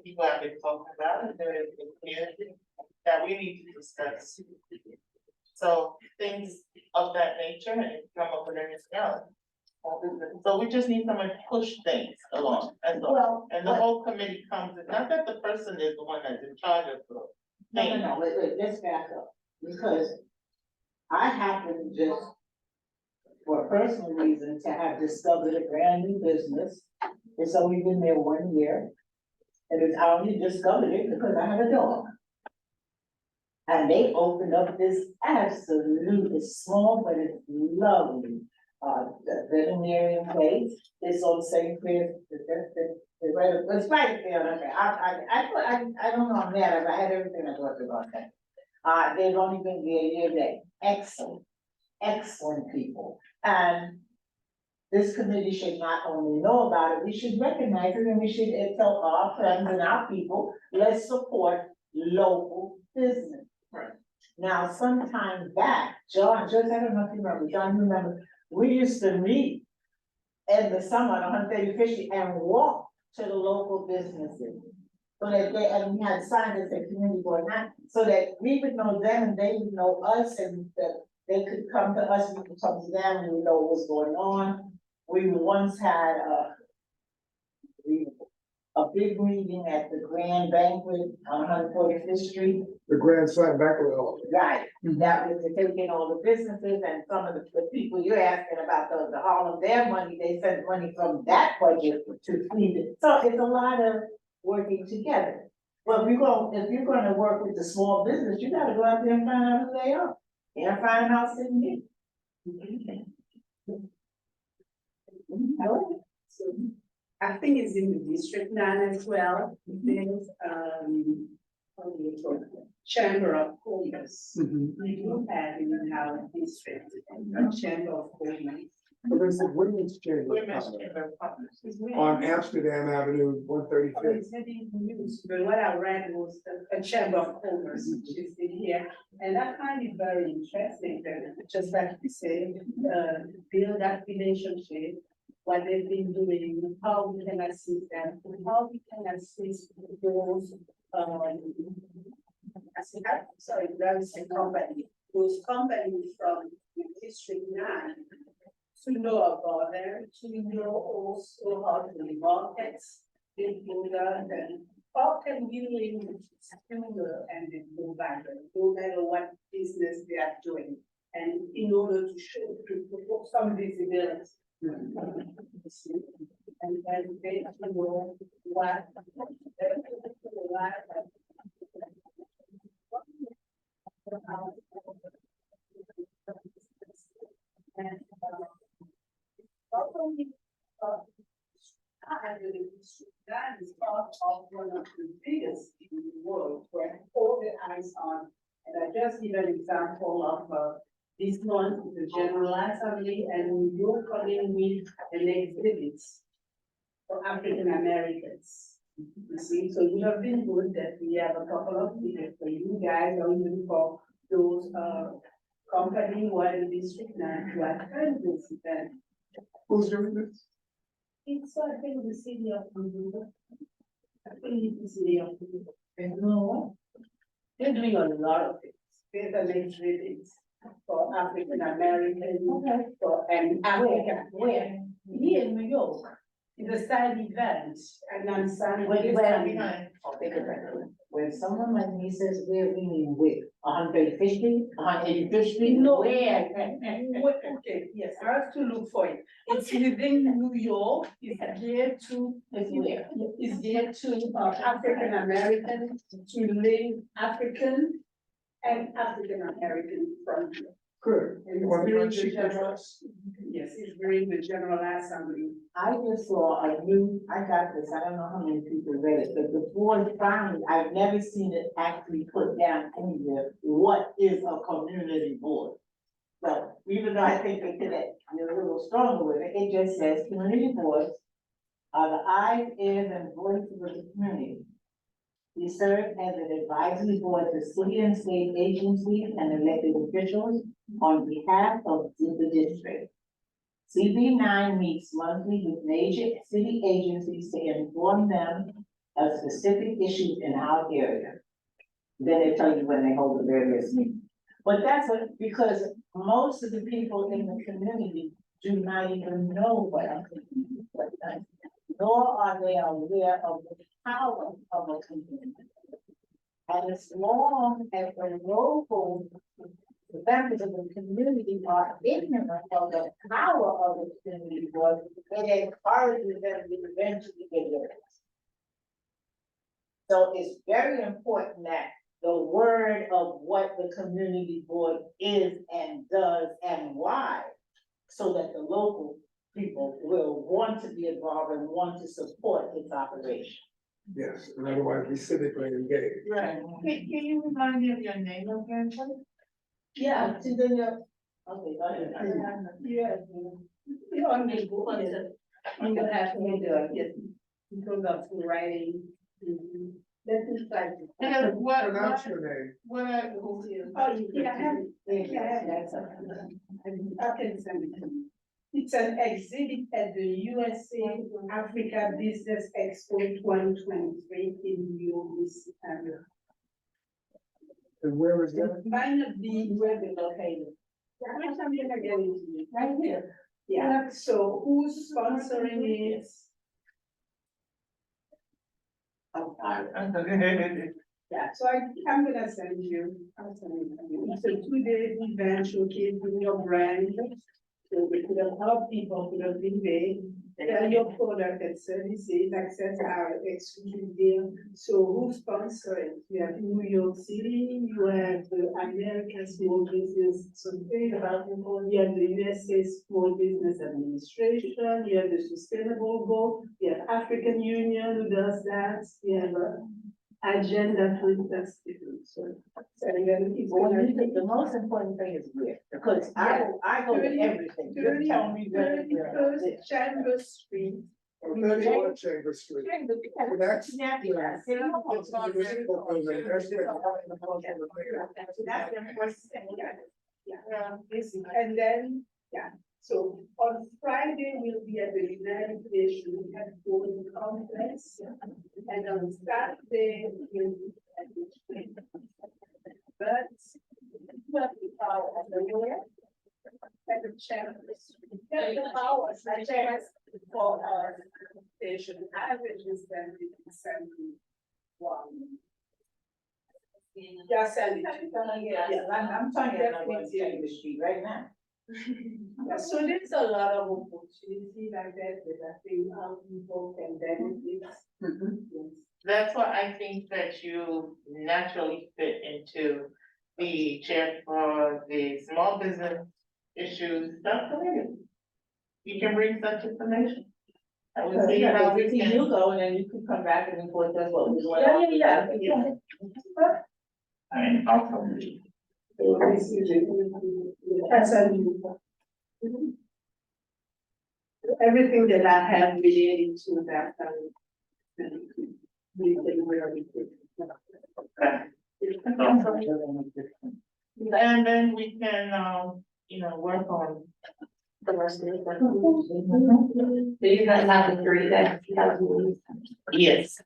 people have been talking about, and there is a community that we need to discuss. So things of that nature and come up with anything else. So we just need someone to push things along, and Well, and the whole committee comes, in not that the person is the one that's in charge of the thing. no, wait, let's back up, because I happen just, for a personal reason, to have discovered a brand new business. It's only been there 1 year. And I only discovered it because I have a dog. And they opened up this absolutely small, but it's lovely, veterinarian place. It's on St. Clair, it's right there, okay, I don't know, I'm mad, I had everything I thought about that. They've only been there a year, they excellent people, and this committee should not only know about it, we should recognize it, and we should tell our friends and our people, let's support local business. Right. Now, sometime back, John, just, I don't know if you remember, John, you remember, we used to meet in the summer on 135th Street and walk to the local businesses. So that they, and we had signs that said community board, so that we would know them and they would know us, and that they could come to us, we could come to them, and we know what was going on. We once had a big meeting at the Grand Banquet on 145th Street. The Grand Slam Banquet Hall. Right, that was to take in all the businesses, and some of the people you're asking about, the Harlem, their money, they sent money from that budget to feed it. So it's a lot of working together. But if you're gonna work with the small business, you gotta go out there and find out who they are. And find them out sitting here. I think it's in the district 9 as well. There's, what do you call it? Chamber of Commerce. We do have in our district, a Chamber of Commerce. But there's a women's chamber Women's Chamber of Commerce. on Amsterdam Avenue, 135th. It's not in the news, but what I read was a Chamber of Commerce, which is in here. And I find it very interesting that, just like you said, build that relationship, what they've been doing, how we can assist them, how we can assist those, sorry, there is a company, those companies from District 9 to know about them, to know also how to market, and how can we link similar and then go back, no matter what business they are doing, and in order to show, to put some visibility. And then they know what. And, that is part of one of the biggest in the world where all the eyes on. And I just give an example of this month, the General Assembly, and you're coming with an exhibit for African Americans. You see, so you have been good that we have a couple of tickets for you guys, or even for those company who are in District 9 to attend this event. Who's doing this? It's, I think, the city of Honolulu. I think it's the city of Honolulu. And you know what? They're doing a lot of things. There's an exhibit for African American, for, and Africa, where? Here in New York. It's a side event, and I'm signing. Where? When someone like me says, where we mean with, 150, 150 street, No. where? Okay, yes, I have to look for it. It's within New York, it's geared to, it's geared to African American, to live African and African American from. Good. And You want to it's mention very general. this? Yes, it's very the General Assembly. I just saw a new, I got this, I don't know how many people read it, but the board finally, I've never seen it actually put down anywhere, what is a community board? So even though I think they could be a little stronger with it, it just says community boards are the eyes, ears, and voices of the community. We serve as an advisory board to city and state agencies and elected officials on behalf of the district. CB9 meets monthly with major city agencies to inform them of specific issues in our area. Then they tell you when they hold the various meetings. But that's because most of the people in the community do not even know what a community is, nor are they aware of the power of a community. And as long as the local members of the community are ignorant of the power of the community board, it encourages them to eventually get rid of it. So it's very important that the word of what the community board is and does and why, so that the local people will want to be involved and want to support its operation. Yes, and otherwise be civically engaged. Right. Can you remind me of your name again, please? Yeah. To the, okay, go ahead. Yeah. You're on the board, you will have to do it, yes, because of the writing. That is like. And what, Pronounce your name. Oh, yeah, I have it. Yeah, I have that. I can send it to you. It's an exhibit at the USA Africa Business Expo 2023 in New York this year. And where is that? Might not be where they're located. I'm gonna get into it. Right here. Yeah, so who's sponsoring it? Yeah, so I'm gonna send you, I'll send you. It's a 2 day event showcasing your brand. So we could help people who have been there, tell your product and services, access our exclusive deal. So who's sponsoring? You have New York City, you have the American Small Business Association, you have the USA Small Business Administration, you have the Sustainable Goal, you have African Union who does that, you have a agenda for that's different, so. And then it's The most important thing is where, because I go to everything. You tell me where. 31st Chambers Street. 31 Chamber Street. Well, that's- Yes. It's not a municipal building, that's where- That's the important thing. Yeah, and then, yeah, so on Friday, we'll be at the United Nations headquarters conference. And on Saturday, we'll be at the train. But, at the chambers, the hours, I chairs for our station, average is then we can send you one. Yeah, send it. Yeah, I'm talking about going to Chamber Street right now. Yeah, so there's a lot of opportunity like that, I think people can benefit. Yes. That's why I think that you naturally fit into the chair for the small business issues subcommittee. You can bring such information. I would see how we You can. go and then you can come back and report that's what was going Yeah, on. yeah. I mean, awesome. So this is everything that I have related to that. We can really. And then we can, work on the rest of the. So you guys have the three that you guys will. Yes.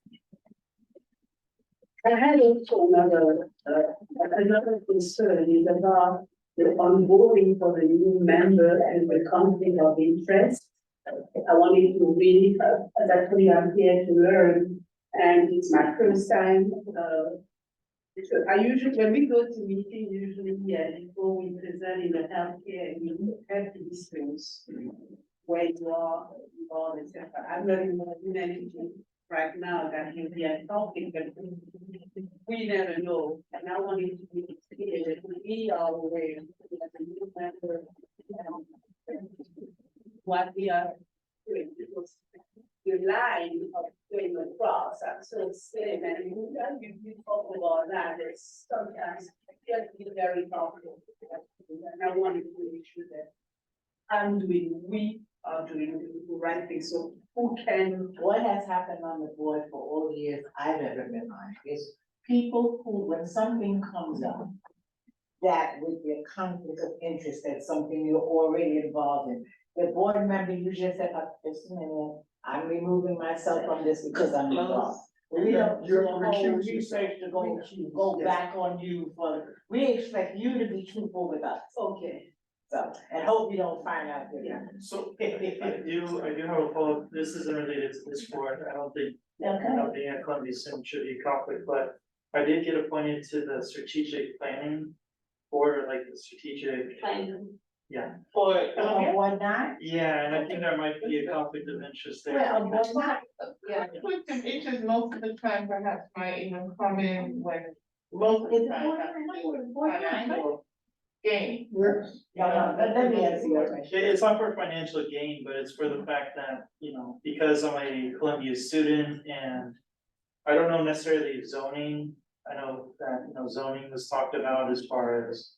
I had also another concern is about the onboarding for the new member and the conflict of interest. I wanted to really, actually I'm here to learn, and it's my first time, so I usually, when we go to meeting, usually, before we present in the healthcare, we have to discuss where you are, etc. I'm not in anything right now that you are talking, but we never know. And I wanted to be clear that we are aware that the new member, what we are doing, because the line of going across, I'm so slim, and you talk about that, it's sometimes just be very complicated. And I wanted to make sure that we are doing the right thing, so who can. What has happened on the board for all the years I've ever been on is people who, when something comes up, that would be a conflict of interest, that's something you're already involved in. The board member, you just said, just a minute, I'm removing myself from this because I'm involved. We don't do a whole research to go back on you we expect you to be truthful with us. Okay. So, and hope you don't find out there. So I do have a follow-up. This isn't related to this board. I don't think being at Columbia Sim should be a conflict, but I did get appointed to the strategic planning board, or like the strategic, yeah. For, Board nine? Yeah, and I think there might be a conflict of interest there. Well, board nine. yeah, conflict of interest most of the time perhaps might even come in when most of the time. Financial gain. Let me answer your question. It's not for financial gain, but it's for the fact that, because I'm a Columbia student and I don't know necessarily zoning. I know that, zoning was talked about as far as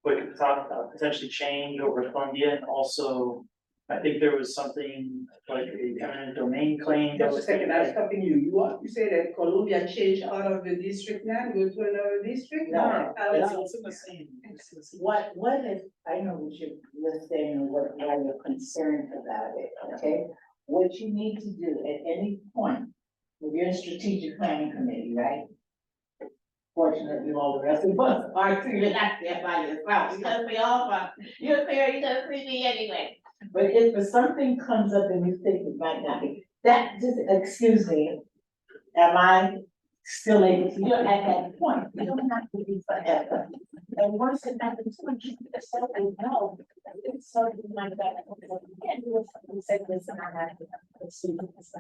what could potentially change over Columbia, and also I think there was something like a eminent domain claim. Just a second, I'm stopping you. You say that Columbia changed out of the district now, go to another district? No. It's in the same. What is, I know what you're saying and why you're concerned about it, okay? What you need to do at any point, if you're in strategic planning committee, right? Fortunately, all the rest of us are too, you're not there by yourself, because we all are, you're there, you don't see me anyway. But if something comes up and you think it might not be, that, just, excuse me, am I still able to, you're at that point, you don't have to be forever. And once it happens, you keep yourself and know, it's something like that, you can't do it, say this and I have to see this.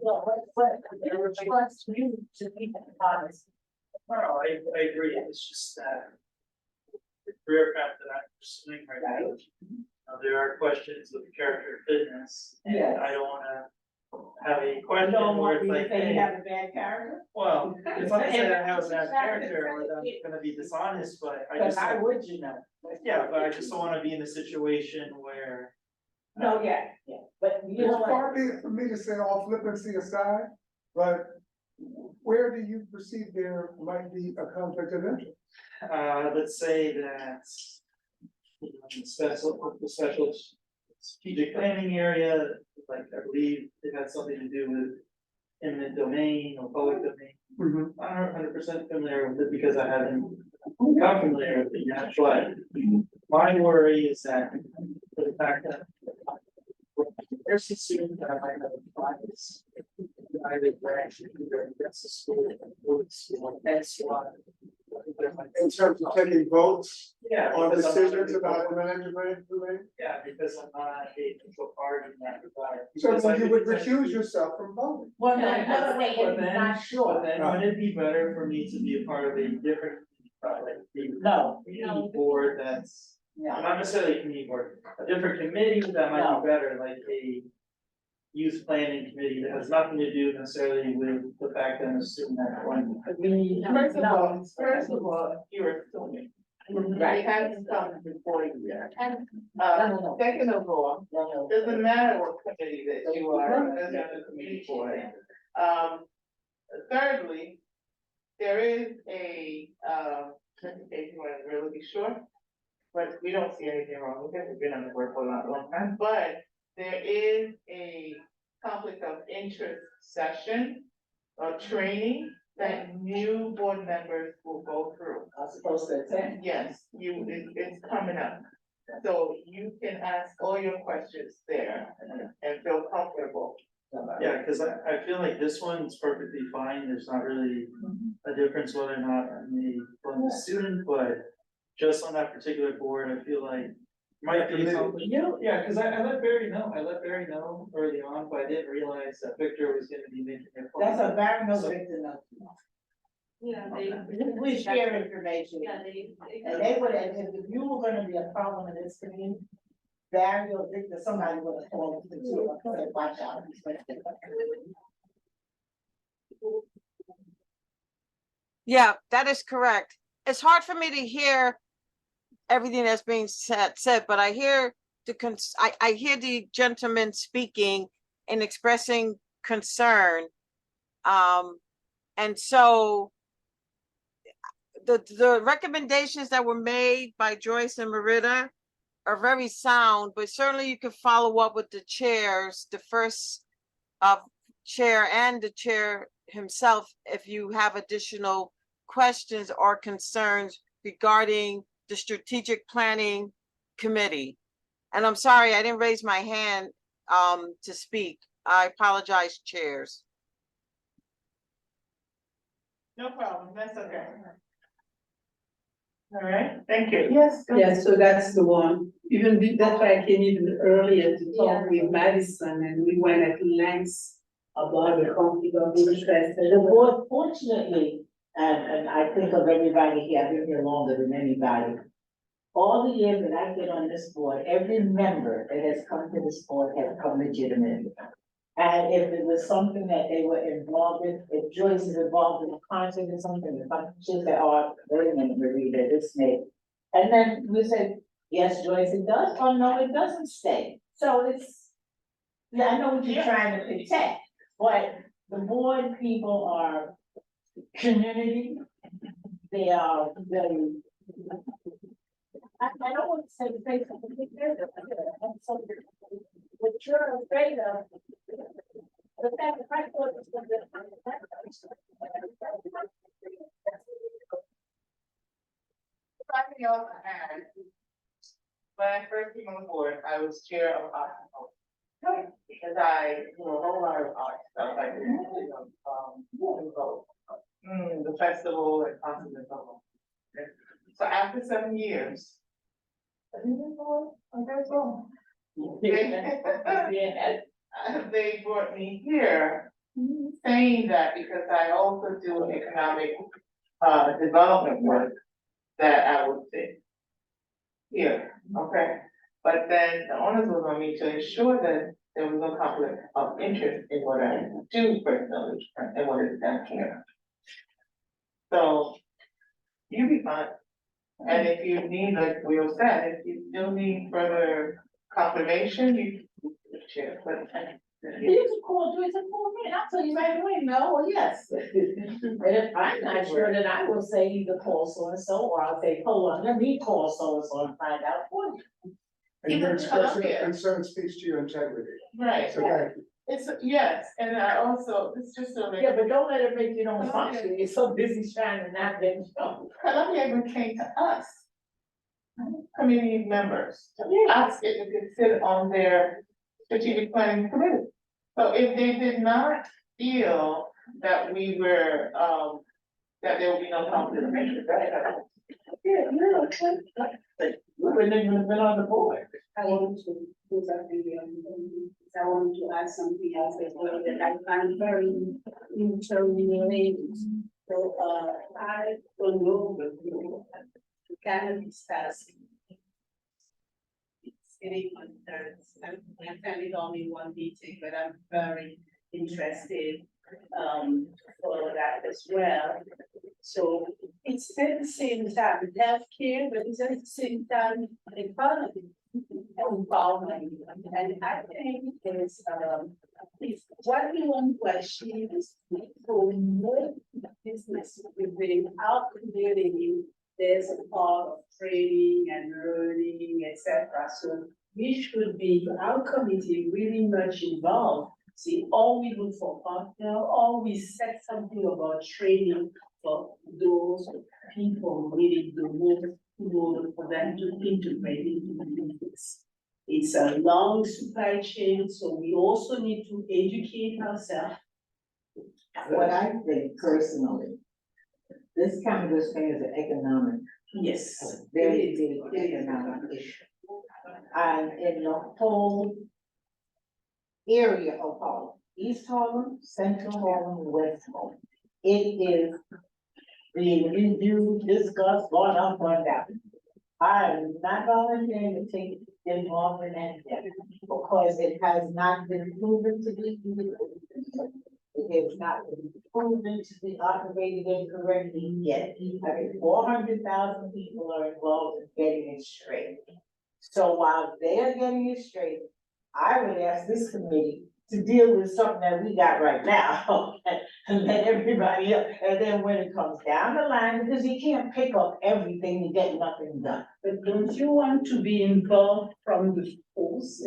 What trust you to be honest. No, I agree. It's just that the career path that I'm pursuing right now, there are questions of character and fitness, and Yes. I don't wanna have a You question don't where want it's me to like, say you hey, have a bad character? well, it's not to say I have a bad character or that I'm gonna be dishonest, but I But just, how would you know? yeah, but I just don't wanna be in a situation where. No, yeah, but you know It's what? far be it for me to say all flippancy aside, but where do you perceive there might be a conflict of interest? Let's say that. In the special strategic planning area, like I believe it had something to do with eminent domain or public domain. I'm not 100% familiar with it because I haven't got familiar with it yet, but my worry is that the fact that there's a student that I might have bias. I would branch either against the school or the school, that's why. In terms of taking votes Yeah. on because I'm not decisions a- about eminent domain? Yeah, because I'm not a control party in that regard. So Because I then you could would potentially- recuse yourself from voting. Well, no, Yeah, another way, but it's then- not But sure. then wouldn't it be better for me to be a part of a different, like, the No, community board that's, no. not necessarily a community board, a different committee that might No. be better, like a youth planning committee that has nothing to do necessarily with the fact that I'm a student at one. First of all, you are assuming. Right. It hasn't come before you yet. No. Second of all, No. doesn't matter what committee that you are, doesn't have the committee for it. Thirdly, there is a, presentation where we're really short. but we don't see anything wrong with it, we've been on the board for a long time, but there is a conflict of interest session or training that new board members will go through. I'm supposed to attend. Yes, it's coming up. So you can ask all your questions there and feel comfortable. Yeah, cause I feel like this one's perfectly fine, there's not really a difference whether or not I'm a student, but just on that particular board, I feel like might be something, yeah, cause I let Barry know early on, but I didn't realize that Victor was gonna be making it. That's a very no big to know. Yeah, We share information. Yeah, And they would, and if you were gonna be a problem in this community, Barry or Victor, somebody would have called the two, and said, watch out. Yeah, that is correct. It's hard for me to hear everything that's being said, but I hear I hear the gentleman speaking and expressing concern. And so the recommendations that were made by Joyce and Merida are very sound, but certainly you can follow up with the chairs, the first chair and the chair himself, if you have additional questions or concerns regarding the strategic planning committee. And I'm sorry, I didn't raise my hand to speak. I apologize, chairs. No problem, that's okay. All right, thank you. Yes. go ahead. Yeah, so that's the one. That's why I came even earlier to talk with Madison, and we went at length about the conflict of interest. The board, fortunately, and I think of everybody here, I've been here longer than anybody. All the years that I've been on this board, every member that has come to this board has come legitimately. And if it was something that they were involved in, if Joyce is involved in a concert or something, if she'll say, oh, wait a minute, Marita, this may. And then we said, yes, Joyce, it does, or no, it doesn't stay. So it's, yeah, I know what you're trying to protect, but the board people are community. They are very. I don't want to say the face of the big what you're afraid of. The fact that I thought it was going to Something else I had. When I first came on board, I was chair of art and culture. Because I do a whole lot of art stuff, I did, the festival and concert and so on. So after 7 years. I think it's all, I guess so. They brought me here, saying that because I also do economic development work, that I would sit here, okay? But then the onus was on me to ensure that there was no conflict of interest in what I do personally and what is done here. So you be fine. And if you need, like we all said, if you still need further confirmation, you share, but. You can call Joyce and call me, and I'll tell you right away, no or yes. And if I'm not sure, then I will say either call so and so, or I'll say, hold on, let me call so and so and find out for you. And your expression of concern speaks to your integrity. Right, So thank you. it's, yes, and I also, it's just so that. Yeah, but don't let it make you don't function, you're so busy trying to not let you go. Columbia even came to us. Community members, to ask if we could sit on their strategic planning committee. So if they did not feel that we were, that there would be no conflict of interest, right? Yeah, no, we wouldn't even have been on the board. I wanted to, I wanted to add something else as well that I find very interrelated. So, I don't know, but the cannabis task. Sitting on Thursday, my family only one meeting, but I'm very interested, for that as well. So it's at the same time healthcare, but it's at the same time economy empowerment. And I think it's what we want to achieve is for more business within our community there's a part of training and learning, etc. So we should be, our committee, really much involved. See, all we do for partner, or we set something about training for those people really the most for them to integrate into the business. It's a long supply chain, so we also need to educate ourselves. What I think personally, this cannabis thing is an economic, Yes. very big economic issue. And in the whole area of Harlem, East Harlem, Central Harlem, and West Harlem, it is being reviewed, discussed, gone up, gone down. I am not volunteering to take involved in that yet, because it has not been proven to be. It has not been proven to be operated incorrectly yet. I mean, 400,000 people are involved in getting it straight. So while they are getting it straight, I would ask this committee to deal with something that we got right now, and let everybody else, and then when it comes down the line, because you can't pick up everything and get nothing done. But don't you want to be involved from the source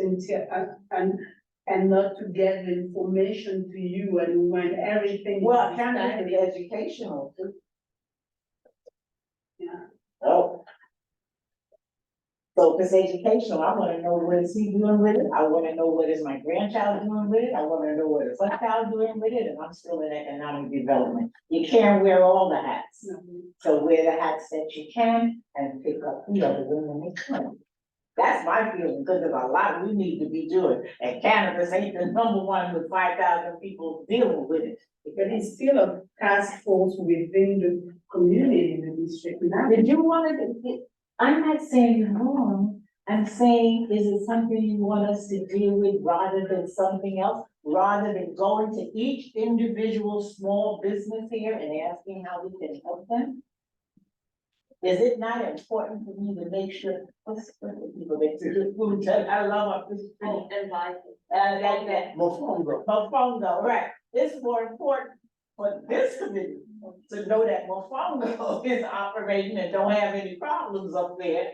and not to get the information to you and when everything is Well, cannabis decided? is educational too. Yeah. Oh. So if it's educational, I wanna know what is he doing with it, I wanna know what is my grandchild doing with it, I wanna know what is my child doing with it, and I'm still in economic development. You can't wear all the hats, so wear the hats that you can and pick up the other one when they come. That's my feeling, because there's a lot we need to be doing, and cannabis ain't the number one with 5,000 people dealing with it. But it's still a task force within the community, in the district. Now, Did you wanna, I'm not saying you're wrong, I'm saying, is it something you want us to deal with rather than something else? Rather than going to each individual small business here and asking how we can help them? Is it not important for me to make sure, what's the people that do food, I love this. And like. That. Mofongo. Mofongo, right, it's more important for this committee to know that Mofongo is operating and don't have any problems up there.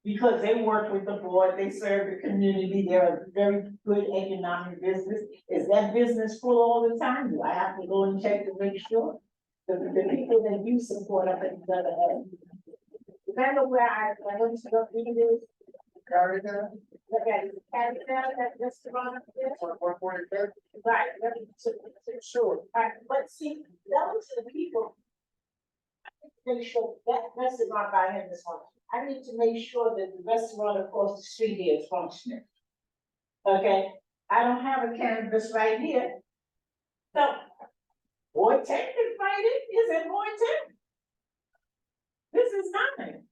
Because they work with the board, they serve the community, they're a very good economic business. Is that business full all the time? Do I have to go and check to make sure? The people that you support up at the other end. Remember where I went to go read this? Look at it, carry down that restaurant up there. Right, let me, sure, but see, those are the people. Make sure that restaurant by him is functioning. I need to make sure that the restaurant across the street here is functioning. Okay, I don't have a cannabis right here. So, Boyd 10 can fight it, is it Boyd 10? This is 9.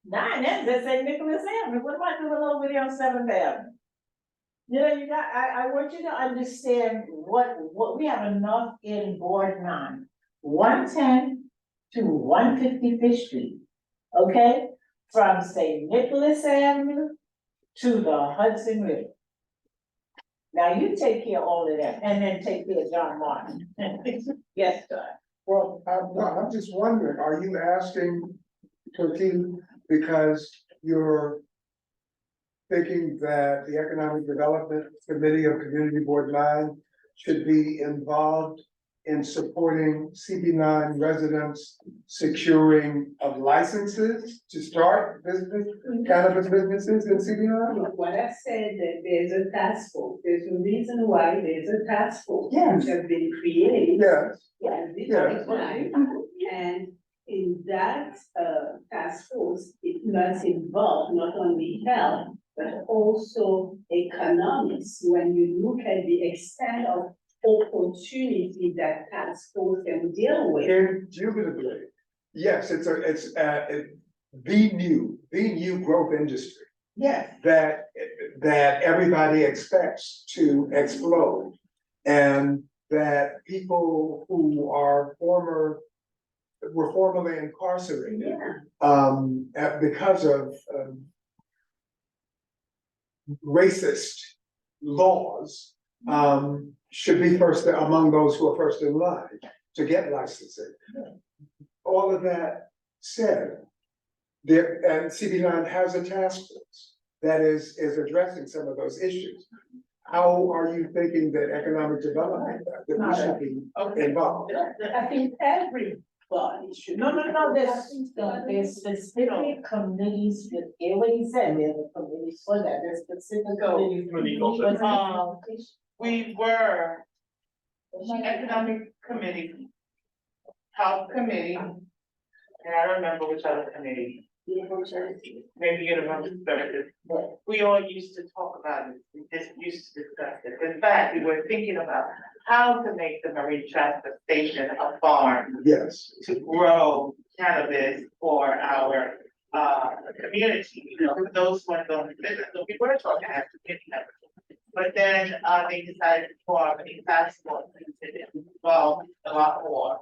9 ends at St. Nicholas Avenue, what am I doing over there on 7th Avenue? You know, I want you to understand what we have enough in Board 9. 110 to 155th Street, okay? From St. Nicholas Avenue to the Hudson River. Now you take care of all of that and then take care of John Martin. Yes, sir. Well, I'm just wondering, are you asking Tortilla because you're thinking that the Economic Development Committee of Community Board 9 should be involved in supporting CB9 residents securing of licenses to start business, cannabis businesses in CB9? look, what I said, that there's a task force, there's a reason why there's a task force. Yes. Which have been created. Yes, At this yes. time, and in that task force, it must involve not only health, but also economics. When you look at the extent of opportunity that task force can deal with. Indubitably. Yes, it's the new growth industry Yes. that everybody expects to explode. And that people who were formerly incarcerated, because of racist laws, should be first among those who are first in line to get licensing. All of that said, And CB9 has a task force that is addressing some of those issues. How are you thinking that economic development, that we should be involved? I think everybody should. No, there's specific committees with, what he said, there's a committee for that, there's specific committees. We were economic committee, health committee, and I don't remember which other committee. Maybe universal services. We all used to talk about it, we just used to discuss it. In fact, we were thinking about how to make the marine transfer station a farm Yes, to grow cannabis for our community, you know, for those who are going to visit. So we were talking about community members. But then they decided to form a task force to involve a lot more.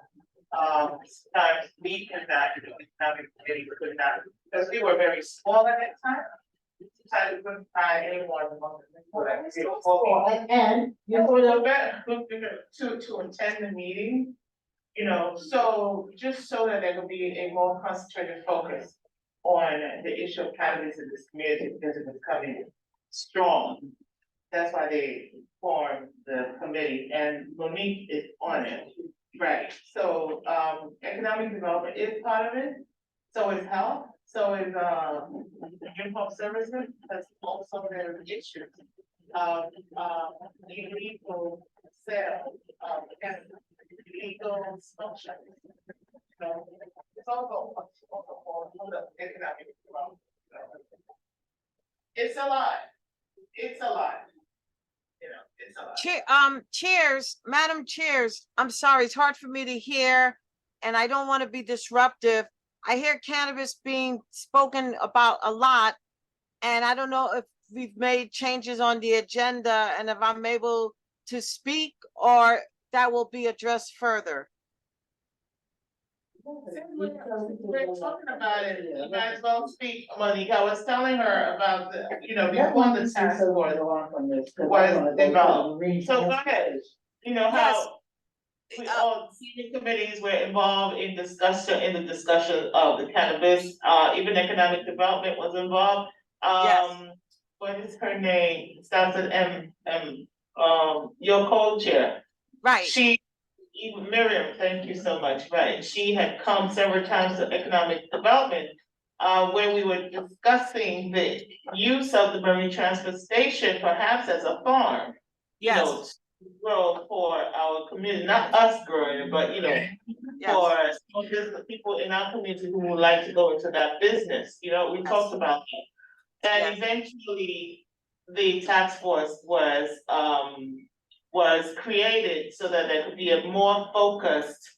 Sometimes we could not, economic committee could not, because we were very small at that time. We decided we couldn't find any more than one. And you We know, were better, to attend the meeting, you know, so just so that there could be a more concentrated focus on the issue of cannabis in this community, because it was coming strong. That's why they formed the committee, and Monique is on it. Right, so, economic development is part of it, so is health, so is, uniform services, that's also their issue. Illegal sale, and illegal structure. So, it's also the economic development. It's a lot, it's a lot. You know, it's a lot. Chairs, Madam Chairs, I'm sorry, it's hard for me to hear, and I don't want to be disruptive. I hear cannabis being spoken about a lot, and I don't know if we've made changes on the agenda and if I'm able to speak, or that will be addressed further. We're talking about it, you might as well speak, Monique, I was telling her about the, you know, before the task force was developed. So go ahead, you know how we all senior committees were involved in the discussion of the cannabis, even economic development was involved. What is her name, starts with your co-chair. Right. Even Miriam, thank you so much, right, she had come several times to economic development, where we were discussing the use of the marine transfer station perhaps as a farm. You know, to grow for our community, not us growing, but you know, for small business people in our community who would like to go into that business, you know, we talked about that. And eventually, the task force was created so that there could be a more focused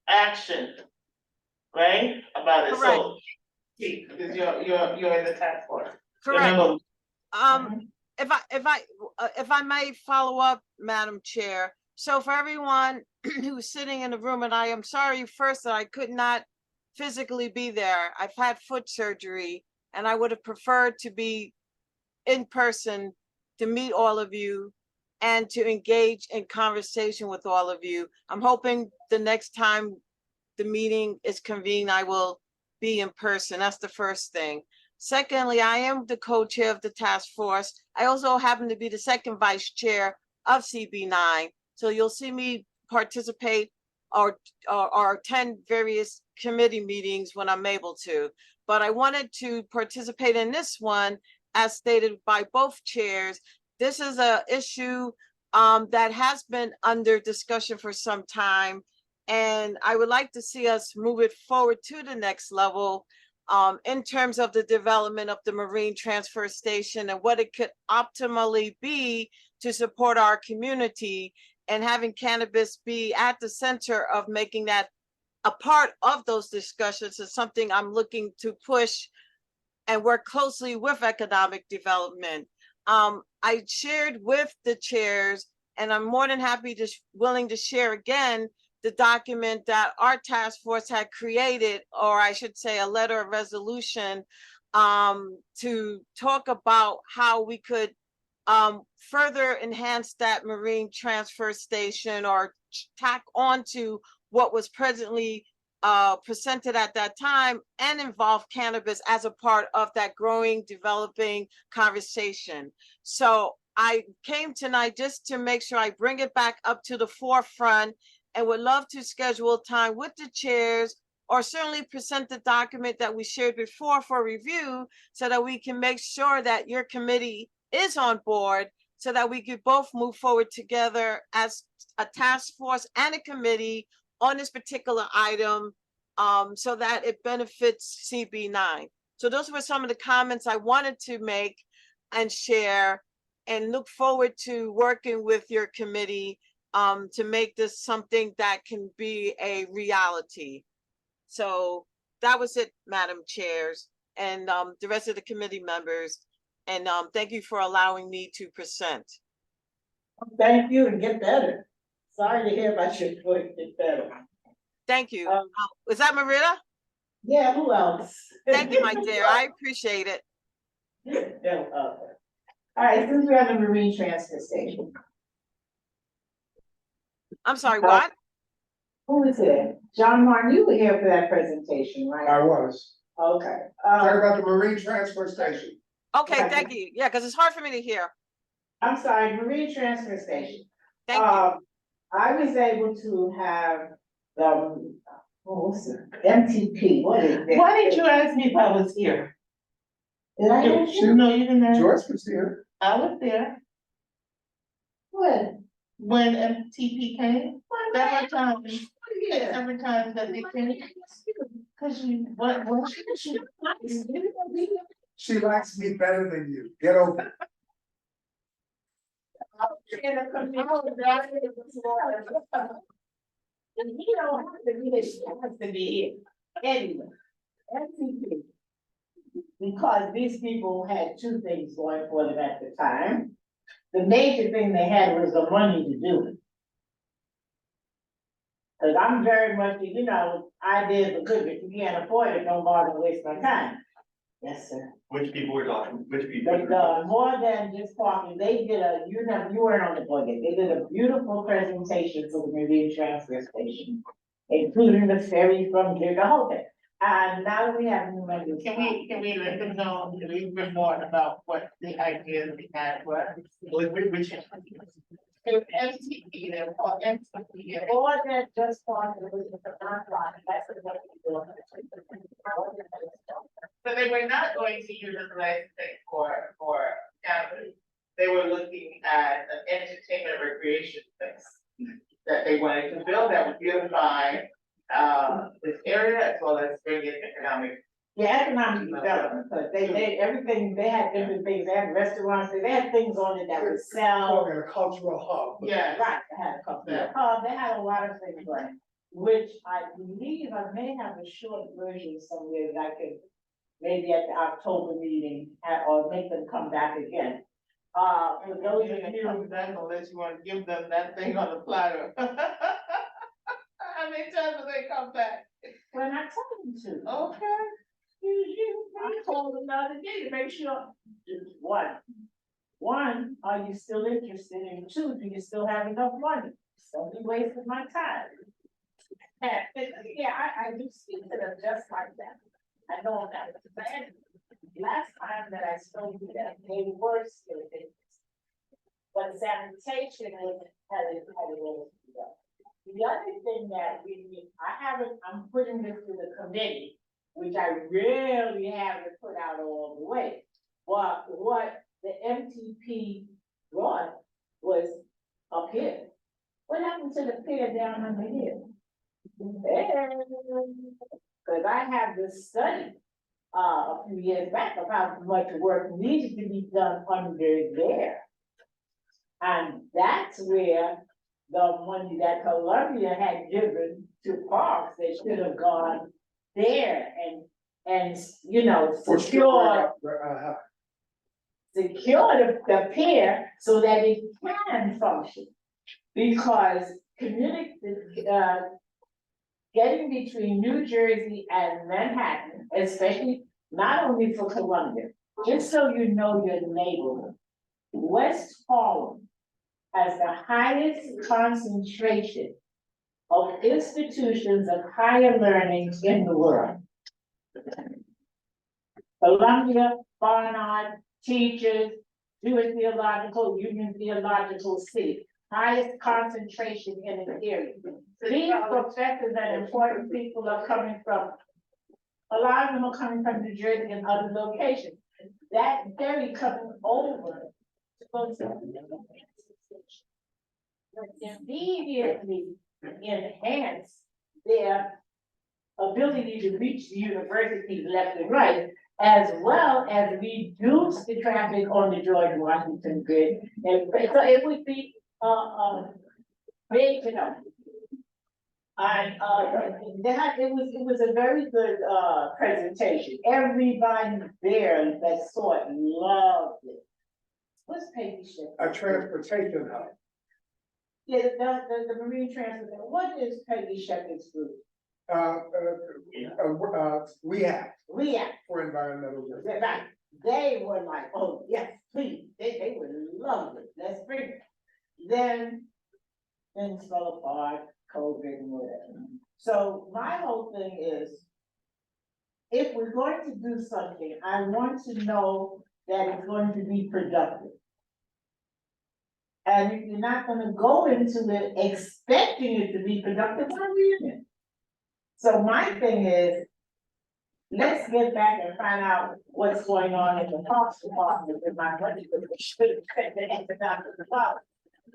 action, right, about it. Correct. So, because you're in the task force. Correct. Remember, If I may follow up, Madam Chair. So for everyone who's sitting in the room, and I am sorry first that I could not physically be there. I've had foot surgery, and I would have preferred to be in person to meet all of you and to engage in conversation with all of you. I'm hoping the next time the meeting is convened, I will be in person. That's the first thing. Secondly, I am the co-chair of the task force. I also happen to be the second vice chair of CB9. So you'll see me participate or attend various committee meetings when I'm able to. But I wanted to participate in this one, as stated by both chairs. This is an issue that has been under discussion for some time. And I would like to see us move it forward to the next level in terms of the development of the marine transfer station and what it could optimally be to support our community, and having cannabis be at the center of making that a part of those discussions is something I'm looking to push and work closely with economic development. I shared with the chairs, and I'm more than happy to willing to share again the document that our task force had created, or I should say a letter of resolution, to talk about how we could further enhance that marine transfer station or tack onto what was presently presented at that time and involved cannabis as a part of that growing, developing conversation. So I came tonight just to make sure I bring it back up to the forefront, and would love to schedule time with the chairs, or certainly present the document that we shared before for review, so that we can make sure that your committee is on board, so that we could both move forward together as a task force and a committee on this particular item, so that it benefits CB9. So those were some of the comments I wanted to make and share, and look forward to working with your committee to make this something that can be a reality. So that was it, Madam Chairs, and the rest of the committee members. And thank you for allowing me to present. Thank you, and get better. Sorry to hear about your foot, get better. Thank you. Was that Marita? Yeah, who else? Thank you, my dear. I appreciate it. No, all right, since we're at the Marine Transfer Station, I'm sorry, what? who is it? John Martin, you were here for that presentation, right? I was, Okay. talking about the Marine Transfer Station. Okay, thank you. Yeah, because it's hard for me to hear. I'm sorry, Marine Transfer Station. Thank you. I was able to have the, what's it, MTP, what is it? Why didn't you ask me if I was here? Did I ask you? No, you didn't ask. Joyce was here. I was there when MTP came, several times, several times that they came. Cause you, what She likes me better than you. Get over it. And he don't have to be here, she has to be here. Anyway, MTP. Because these people had two things going for them at the time. The major thing they had was the money to do it. Cause I'm very much, ideas are good, but if you can't afford it, don't bother waste my time. Yes, sir. Which people were talking, which people? But more than just talking, they did you weren't on the board yet, they did a beautiful presentation for the Marine Transfer Station, including the ferry from here to Hoboken. And now that we have new members. can we let them know a little bit more about what the ideas we had were? Which. MTP, they're called MTP. More than just talking, it was the nonprofit, that's what we do. So they were not going to use it as for cannabis. They were looking at an entertainment recreation space that they wanted to build that would beautify this area as well as bring in economic. Yeah, economic development, because they everything, they had different things, they had restaurants, they had things on it that would sell. Calling it a cultural hub. Yeah. Right, they had a couple of hub, they had a lot of things running, which I believe I may have a short version somewhere that I could. Maybe at the October meeting, or make them come back again. For those of you. That unless you want to give them that thing on the platter. How many times do they come back? When I told them to. Okay. I told them the other day to make sure, one, are you still interested, and two, do you still have enough money? Don't be wasting my time. And, yeah, I do speak to them just like that. I know that, last time that I spoke to them, they were still interested. But sanitation had it all. The other thing that I'm putting this to the committee, which I really haven't put out all the way. But what the MTP brought was up here. What happened to the pier down under here? Cause I have this study, a few years back of how much work needed to be done under there. And that's where the money that Columbia had given to parks, they should have gone there and secure the pier so that it can function. Because getting between New Jersey and Manhattan, especially not only for Columbia, just so you know your neighborhood, West Harlem has the highest concentration of institutions of higher learning in the world. Columbia, Barnard, teachers, Jewish Theological, Union Theological City, highest concentration in an area. These professors and important people are coming from, a lot of them are coming from New Jersey and other locations. That ferry coming over to go to immediately enhance their ability to reach the universities left and right, as well as reduce the traffic on the George Washington grid. And so it would be, big, you know. And, it was a very good, presentation. Everybody there that saw it loved it. What's Peggy Ship? A transportation hub. Yeah, the marine transport, what is Peggy Shepherd's group? Rehab React, for environmental justice. right, they were like, oh, yes, please, they would love it, let's bring it. Then things fell apart, COVID and whatever. So my whole thing is, if we're going to do something, I want to know that it's going to be productive. And if you're not gonna go into it expecting it to be productive, why are you in it? So my thing is, let's get back and find out what's going on in the Parks Department with my money, because we should have spent it at the top of the bottom.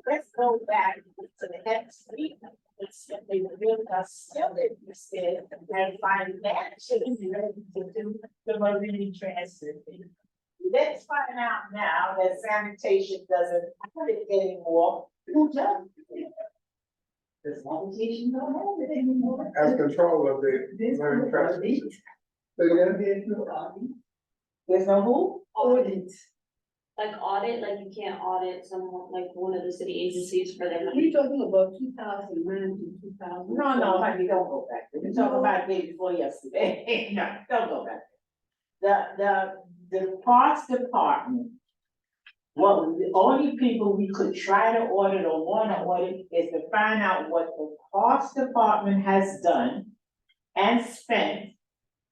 Let's go back to the next week, and simply build a facility instead, and find that should be ready to do the marine transit. Let's find out now that sanitation doesn't have it anymore, who does? The sanitation don't have it anymore. Has control of the marine transport. There's no who? Audit. Like audit, like you can't audit someone, like one of the city agencies for their money. You're talking about 2009 to 2000. No, honey, don't go back. We're talking about the day before yesterday. No, don't go back. The Parks Department, well, the only people we could try to audit or wanna audit is to find out what the Parks Department has done and spent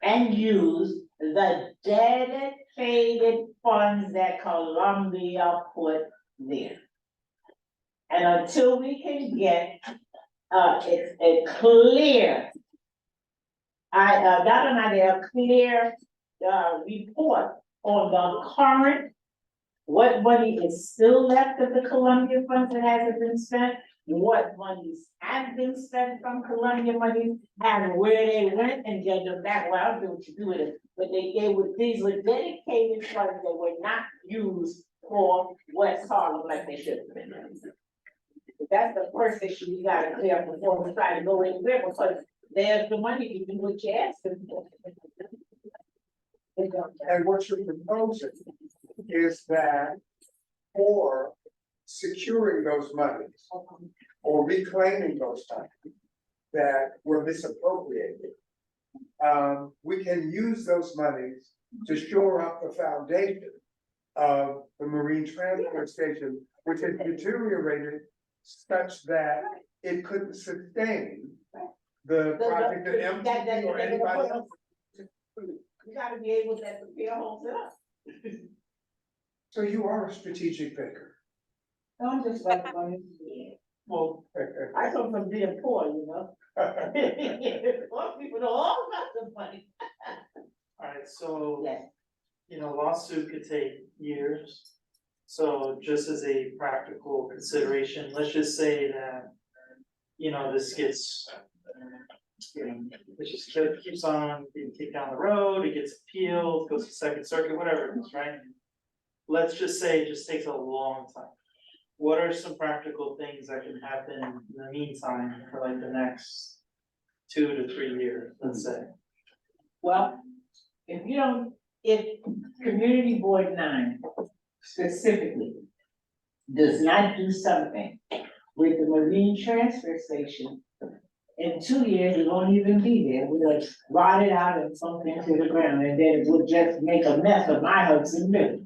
and used the dedicated funds that Columbia put there. And until we can get, it's a clear, Donna and I get a clear, report on the current, what money is still left of the Columbia funds that hasn't been spent, what monies have been spent from Columbia money, and where they went, and get them back. Well, I don't know what you do with it, but these were dedicated funds that were not used for West Harlem like they should have been. That's the first issue we gotta clear up before we try to go anywhere, because there's the money to do what you asked them for. And what you're proposing is that for securing those monies or reclaiming those funds that were misappropriated, we can use those monies to shore up the foundation of the marine transport station, which has deteriorated such that it couldn't sustain the project that MCB or anybody else. You gotta be able to prepare holds it up. So you are a strategic thinker. Don't just like money. Well, I come from being poor, you know. Poor people know all about the money. alright, so, Yes. you know, lawsuit could take years. So just as a practical consideration, let's just say that, you know, this gets, keeps on being kicked down the road, it gets appealed, goes to Second Circuit, whatever it is, right? Let's just say it just takes a long time. What are some practical things that can happen in the meantime for like the next 2 to 3 years, let's say? Well, if Community Board 9 specifically does not do something with the marine transfer station, in 2 years, it won't even be there. We'll rot it out and sunk into the ground, and then it will just make a mess of my Hudson River.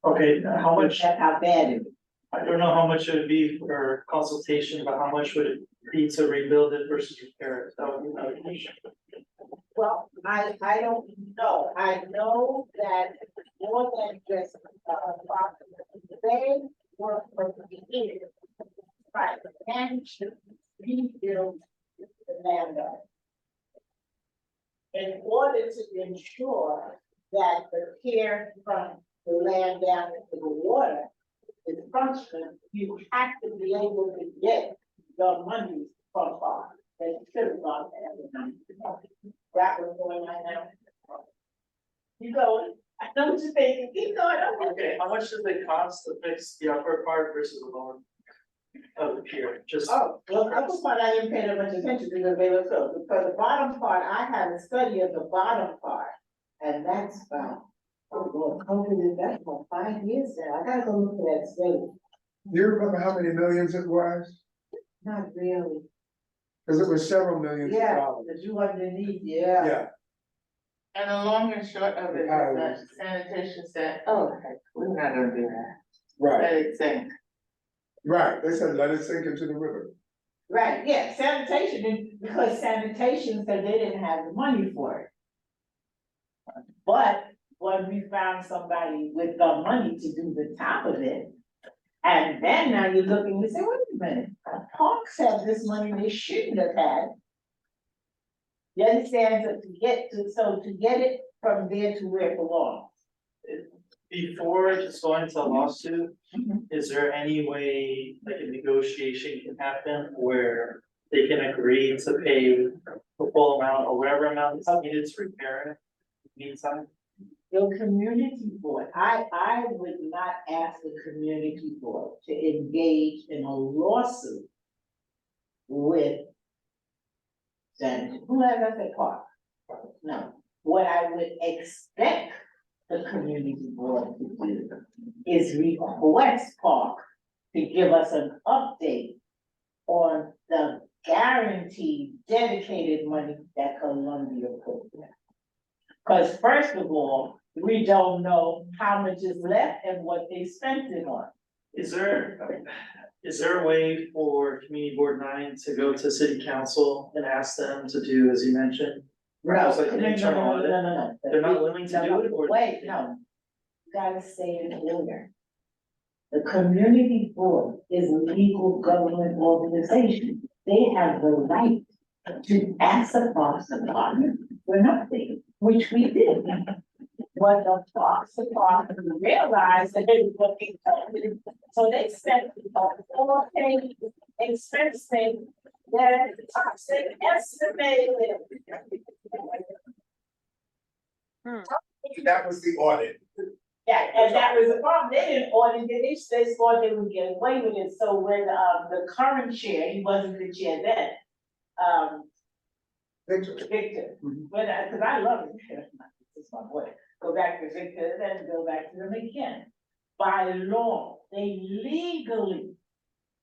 Okay, how much, That's how bad it is. I don't know how much it would be for consultation, but how much would it be to rebuild it versus repair it? That would be another question. Well, I don't know, I know that more than just, they were for the year. Right, and to rebuild the land. In order to ensure that the care from the land down into the water is functioning, you have to be able to get the money from far. They should have gone to everything. That was going on now. You go, I know what you're thinking, keep going. Okay, how much does it cost to fix the upper part versus the lower of the pier? Just, Oh, well, the upper part, I didn't pay that much attention because they were so, but the bottom part, I had a study of the bottom part. And that's about, oh Lord, COVID is that for 5 years now, I gotta go look at that study. You remember how many millions it was? Not really. Cause it was several millions of Yeah, dollars. the you underneath, yeah. Yeah, And the long and short of it is that sanitation said, oh, heck, we're not gonna do that. right, Let it sink. right, they said let it sink into the river. Right, yeah, sanitation, because sanitation said they didn't have the money for it. But when we found somebody with the money to do the top of it, and then now you're looking and say, wait a minute, parks have this money they shouldn't have had. You understand, so to get it from there to where it belongs. before just going to lawsuit, is there any way like a negotiation can happen where they can agree to pay the full amount or whatever amount is needed to repair it? Meantime, Your community board, I would not ask the community board to engage in a lawsuit with whoever the park. No, what I would expect the community board to do is request park to give us an update on the guaranteed dedicated money that Columbia put in. Cause first of all, we don't know how much is left and what they spent it on. is there a way for Community Board 9 to go to City Council and ask them to do, as you mentioned? Perhaps like an internal audit? No. They're not willing to do it, or? Wait, no. You gotta say it earlier. The community board is a legal government organization. They have the right to ask the Parks Department for nothing, which we did. What the Parks Department realized that they were being told, so they spent a 4-page expense thing that toxic estimated. That was the audit. Yeah, and that was the problem, they didn't audit it, they thought they would get away with it, so when, the current chair, he wasn't the chair then. Victor, but, cause I love him, this is my boy, go back to Victor, then go back to them again. By law, they legally,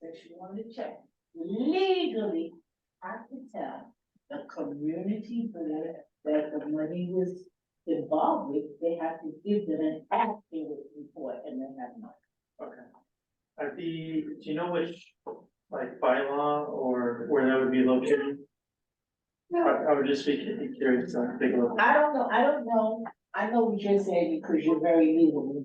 that you want to check, legally have to tell the community board that the money was involved with, they have to give them an accurate report and they have not. Okay. Do you know which, like, bylaw or where that would be located? I would just be curious to take a look. I don't know, I know what you're saying because you're very legal.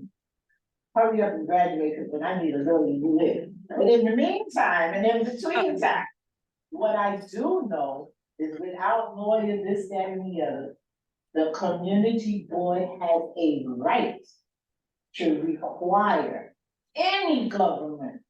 Hurry up and graduate, because when I need a lawyer, you live. But in the meantime, and in between time, what I do know is without lawyer, this, that, and the other, the community board has a right to require any government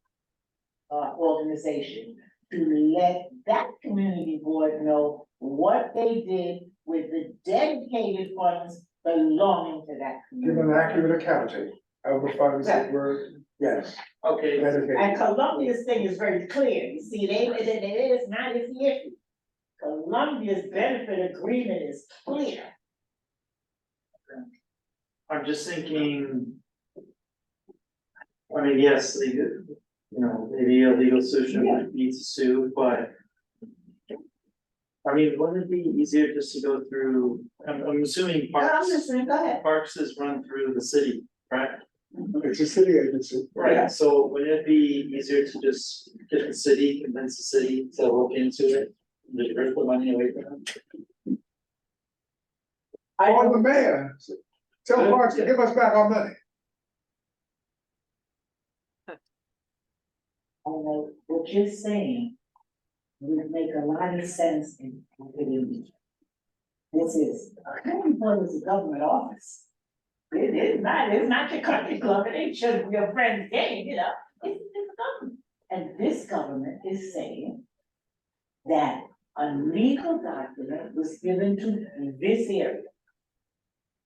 organization to let that community board know what they did with the dedicated funds belonging to that Give community. an accurate accounting of the funds that were, yes. Okay, dedicated. And Columbia's thing is very clear, you see, it is not as the issue. Columbia's benefit agreement is clear. I'm just thinking. I mean, yes, maybe a legal solution would be to sue, but. I mean, wouldn't it be easier just to go through, I'm assuming I'm Parks, listening, go ahead. Parks is run through the city, right? It's a city agency. Right, so would it be easier to just get the city, convince the city to look into it? And just rip the money away from them? Or the mayor, tell Parks to give us back our money. Although what you're saying would make a lot of sense in community. This is, a county board is a government office. It's not your country club, it ain't your friend's game, you know, it's government. And this government is saying that a legal document was given to this area.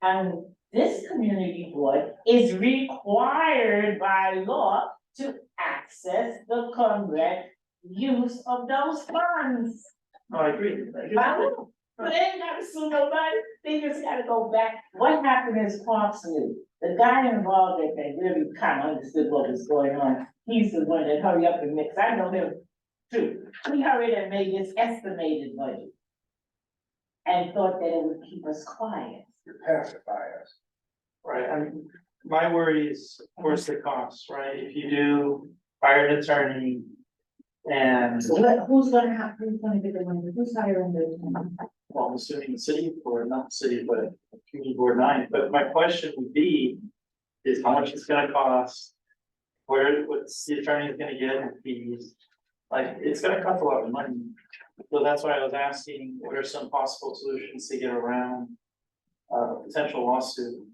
And this community board is required by law to access the correct use of those funds. No, I agree. I know, but they ain't gotta sue nobody, they just gotta go back. What happened is Parks knew, the guy involved that really kind of understood what was going on. He's the one that hurry up and mix, I know him too. He hurried and made this estimated budget. And thought that it would keep us quiet. Pacify us. Right, I mean, my worry is, of course, the costs, right? If you do hire an attorney and, So who's gonna get the money, who's hiring the? well, I'm assuming the city, or not the city, but community board 9, but my question would be is how much it's gonna cost? What's the attorney gonna get in fees? Like, it's gonna cost a lot of money. So that's why I was asking, what are some possible solutions to get around a potential lawsuit?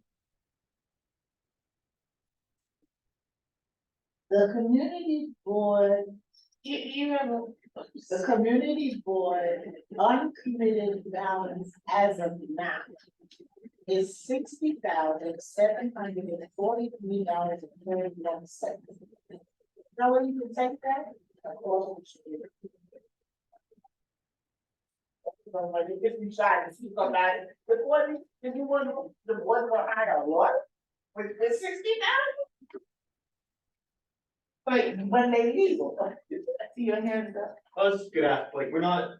The community board, the community board uncommitted balance as of now is $60,743.31. Know where you can take that? When you get inside and see somebody, if you want the board to hire a lawyer with $60,000? But when they legal, see your hands up. I was just gonna ask, like, we're not,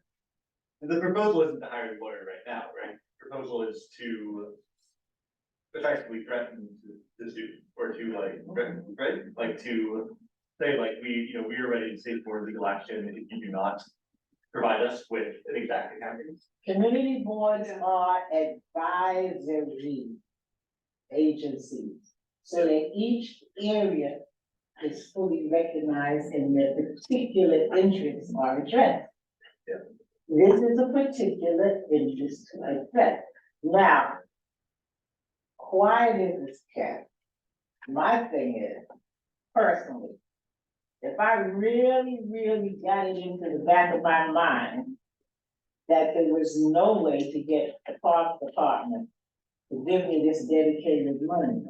the proposal isn't to hire a lawyer right now, right? Proposal is to effectively threaten the student, or to like, threaten, right? Like to say, like, we are ready to take more legal action if you do not provide us with an exact accounting. Community boards are advisory agencies, so that each area is fully recognized and their particular interests are addressed. Yeah. This is a particular interest to address. Now, quiet as it's kept, my thing is, personally, if I really, really got it into the back of my mind that there was no way to get the park department to give me this dedicated money,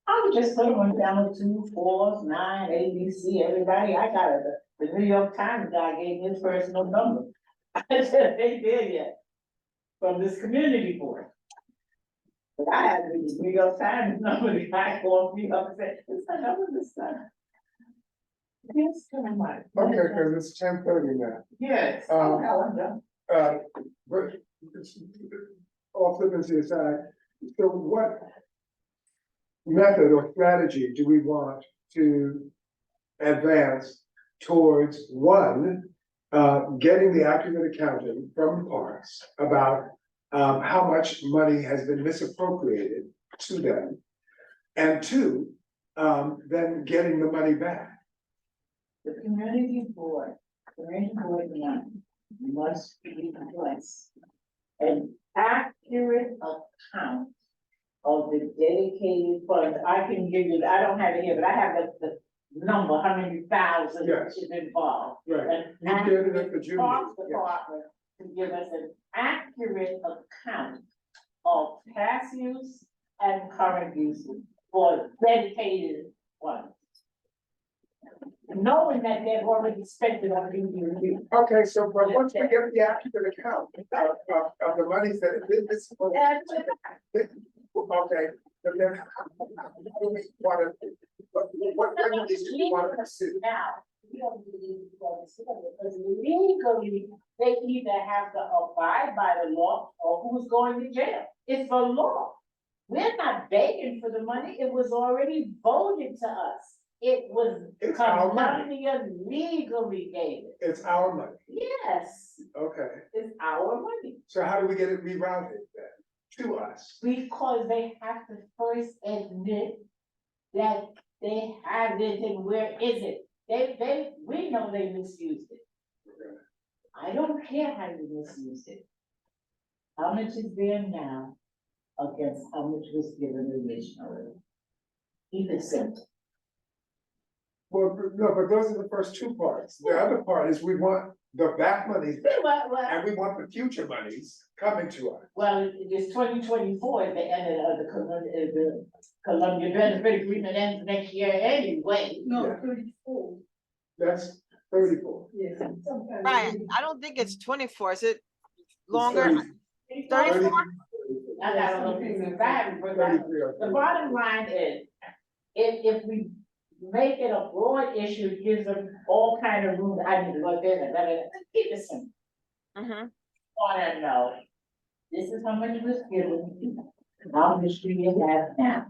I would just put them on down 2, 4, 9, ABC, everybody. I got it. The New York Times guy gave me his personal number. I said, they did yet. From this community board. But I had the New York Times number, the guy called me up and said, it's the number this time. Yes, I'm like. Okay, because it's 10:30 now. Yes. Um, Oh, I'm done. But it's all flippancy aside, so what method or strategy do we want to advance towards, one, getting the accurate accounting from parks about how much money has been misappropriated to them, and two, then getting the money back? The community board one must request an accurate account of the dedicated funds. I can give you, I don't have it here, but I have the number, how many thousands Yes. is involved. Right. An You did it at the accurate junior, Parks yes. Department to give us an accurate account of past use and current use for dedicated funds. Knowing that they've already spent it on you. Okay, so but once we get the accurate account of the monies that this. Okay, but then how do we want to, what remedies do we want to pursue? Now, we don't believe because legally, they either have to abide by the law or who's going to jail. It's the law. We're not begging for the money, it was already voted to us. It was It's our money. Columbia legally gave it. It's our money. Yes, Okay, it's our money. so how do we get it rerouted then to us? Because they have to first admit that they have it and where is it? We know they misused it. I don't care how you misuse it. How much is there now against how much was given originally? Keep it simple. Well, no, but those are the first two parts. The other part is we want the back monies back, and we want the future monies coming to us. Well, it's 2024 at the end of the Columbia benefit agreement ends next year anyway. No, Yeah. 34, That's 34. yes, sometimes. Brian, I don't think it's 24, is it It's longer? 30, 34? I gotta look into that, but 33 or the 30. bottom line is, if we make it a broad issue, it gives them all kind of room, I need to look in it, keep it simple. Mm-hmm. Wanna know, this is how much was given, how much do you have now?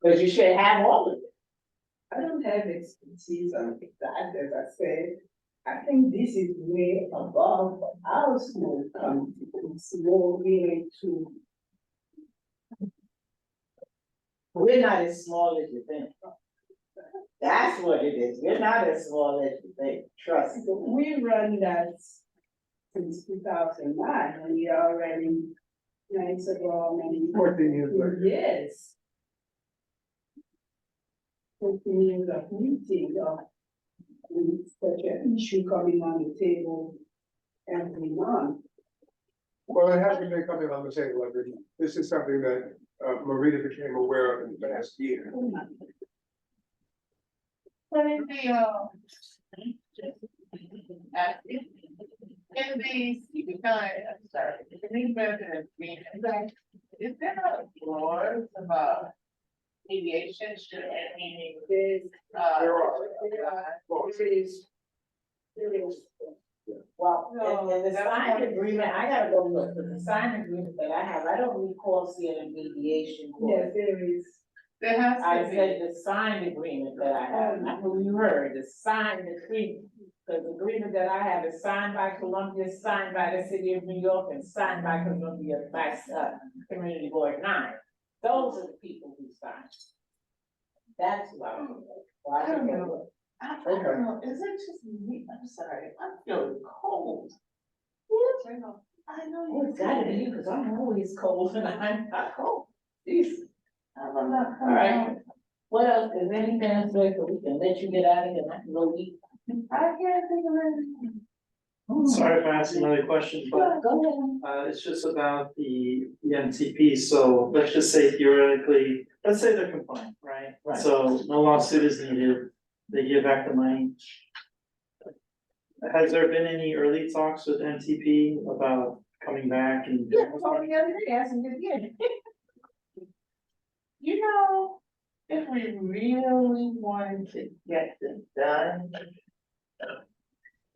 Cause you should have all of it. I don't have expertise on that, as I said. I think this is way above our school, it's more really to. We're not as small as you think. That's what it is, we're not as small as you think, trust me. We run that since 2009, and we are already nights ago, many. 14 years later. Yes. 14 years of meeting of with such an issue coming on the table every month. Well, it hasn't been coming on the table every month. This is something that Marita became aware of in the past year. In the CP9, I'm sorry, the new resident agreement, is there a clause about mediation should any, There are. Well, in the that's signed one- agreement, I gotta go look at the signed agreement that I have, I don't recall seeing a mediation clause. Yes, there is. There has I to be. said the signed agreement that I have, not what you heard, the signed agreement. The agreement that I have is signed by Columbia, signed by the city of New York, and signed by Columbia, by, Community Board 9. Those are the people who signed. That's what I'm. I don't know. I don't know, is it just me? I'm sorry, I'm feeling cold. I know Oh, it's gotta be you, cause I'm always cold and I'm not cold. Jeez. I'm not. All right. What else, is anything else there, so we can let you get out of here and I can go eat? I can't think of anything. Sorry if I asked another question, but Go ahead. it's just about the MTP, so let's just say theoretically, let's say they're compliant, right? Right. So no lawsuit is needed, they give back the money. Has there been any early talks with MTP about coming back and? Yeah, I told the other day, asking you again. You know, if we really wanted to get this done,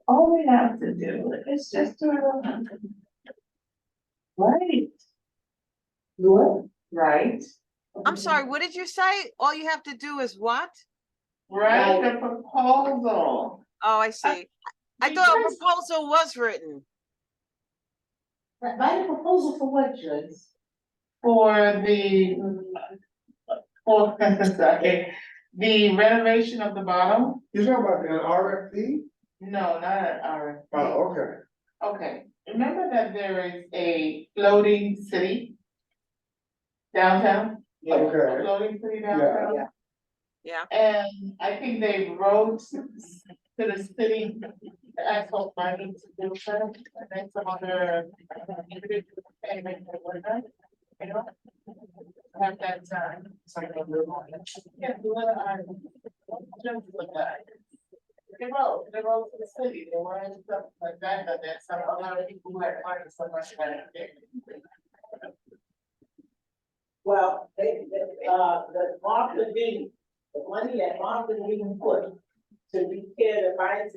all we have to do is just do it. Right. What? Right, I'm sorry, what did you say? All you have to do is what? write the proposal. Oh, I see. I thought a proposal was written. Write a proposal for what, Joyce? For the, okay, the renovation of the bottom? You're talking about an RFP? No, not an RFP. Oh, okay. Okay, remember that there is a floating city downtown? A Okay. floating city downtown? Yeah. Yeah. And I think they wrote to the city, to ask for money to do that, and then some other individual payment or whatnot, you know? Have that time. Yeah, well, just like that. They wrote to the city, they wanted something like that, but then some other people who had money, so much that. Well, the Martha Dean, the money that Martha Dean put to repair the rights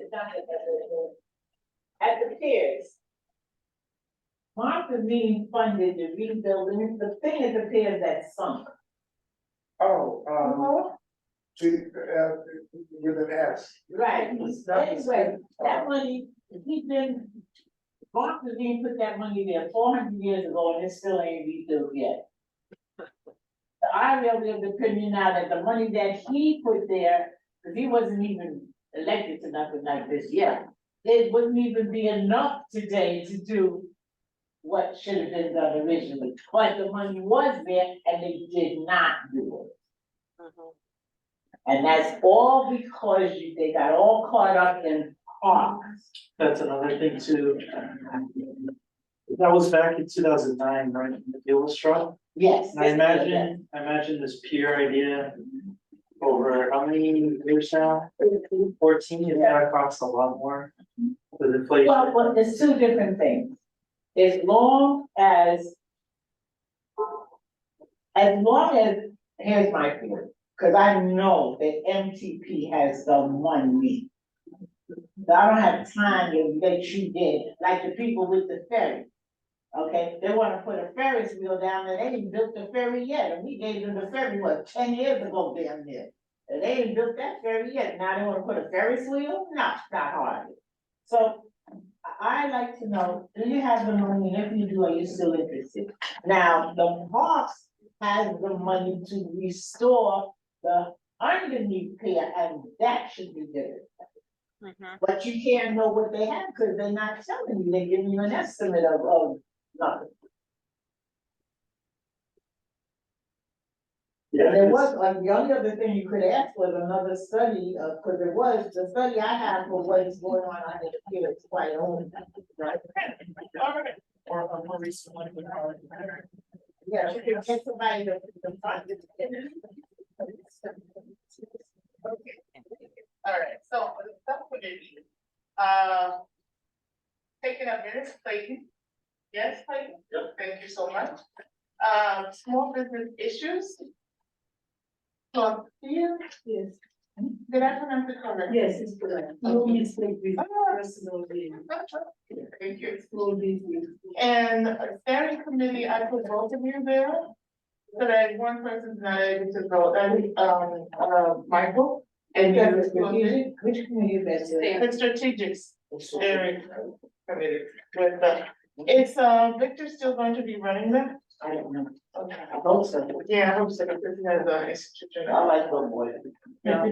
at the piers. Martha Dean funded the rebuilding, it's the thing at the piers that sunk. Oh, with an S. Right, anyway, that money, Martha Dean put that money there 400 years ago and it still ain't rebuilt yet. I really have the opinion now that the money that he put there, because he wasn't even elected to nothing like this yet, it wouldn't even be enough today to do what should have been done originally, but the money was there and they did not do it. And that's all because they got all caught up in parks. That's another thing too. That was back in 2009, right, when the deal was struck. Yes. And I imagine this pier idea over how many years now? 14, it's gonna cost a lot more with inflation. Well, there's two different things. As long as, here's my fear, because I know that MTP has the money. So I don't have time to let you get, like the people with the ferry. Okay, they wanna put a Ferris wheel down there, they ain't built the ferry yet, and we gave them the ferry, what, 10 years ago down there. And they ain't built that ferry yet, now they wanna put a Ferris wheel? No, it's not hard. So, I like to know, do you have the money, and if you do, are you still interested? Now, the parks has the money to restore the underneath pier, and that should be good. But you can't know what they have, cause they're not telling you, they're giving you an estimate of nothing. Yeah, There was, the only other thing you could ask was another study, cause it was, the study I have for what is going on under the pier is quite old, right? Or more recently, Yeah, you can get somebody to fund it. Okay. All right, so the subcommittee, taking up minutes, Clayton. Yes, Clayton? Yep. Thank you so much. Small business issues. So, here, Yes, did I pronounce it correct? yes, it's correct. No mistake with personal gain. Thank you. Small business. And standing committee, I put both of you there. So that one person's not able to vote, that is, Michael. And you, Which committee is that? the strategic steering committee with the, is, Victor still going to be running that? I don't know. Okay. I hope so. Yeah, I hope so, because he has an institution. I like the boy. Yeah.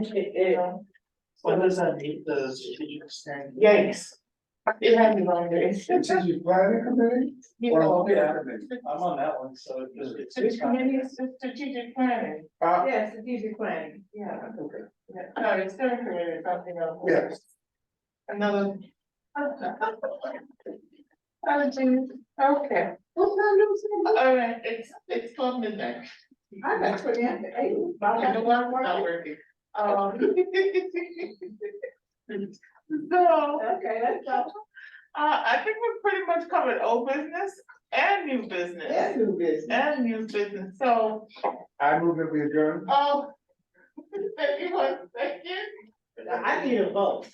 When does that meet the strategic steering? Yikes. It has been on there. Strategic planning committee? You Or know, yeah, committee? I'm on that one, so Which committee is the strategic planning? Yeah, strategic planning. Yeah. Yeah. No, the steering committee is something else. Yes. Another. Okay. All right, it's 12 midnight. I got 20 after 8. I know I'm not working. So, Okay, let's go. I think we've pretty much covered old business and new business. That's new business. And new business, so, I move that we adjourn. thank you one second. I need a vote.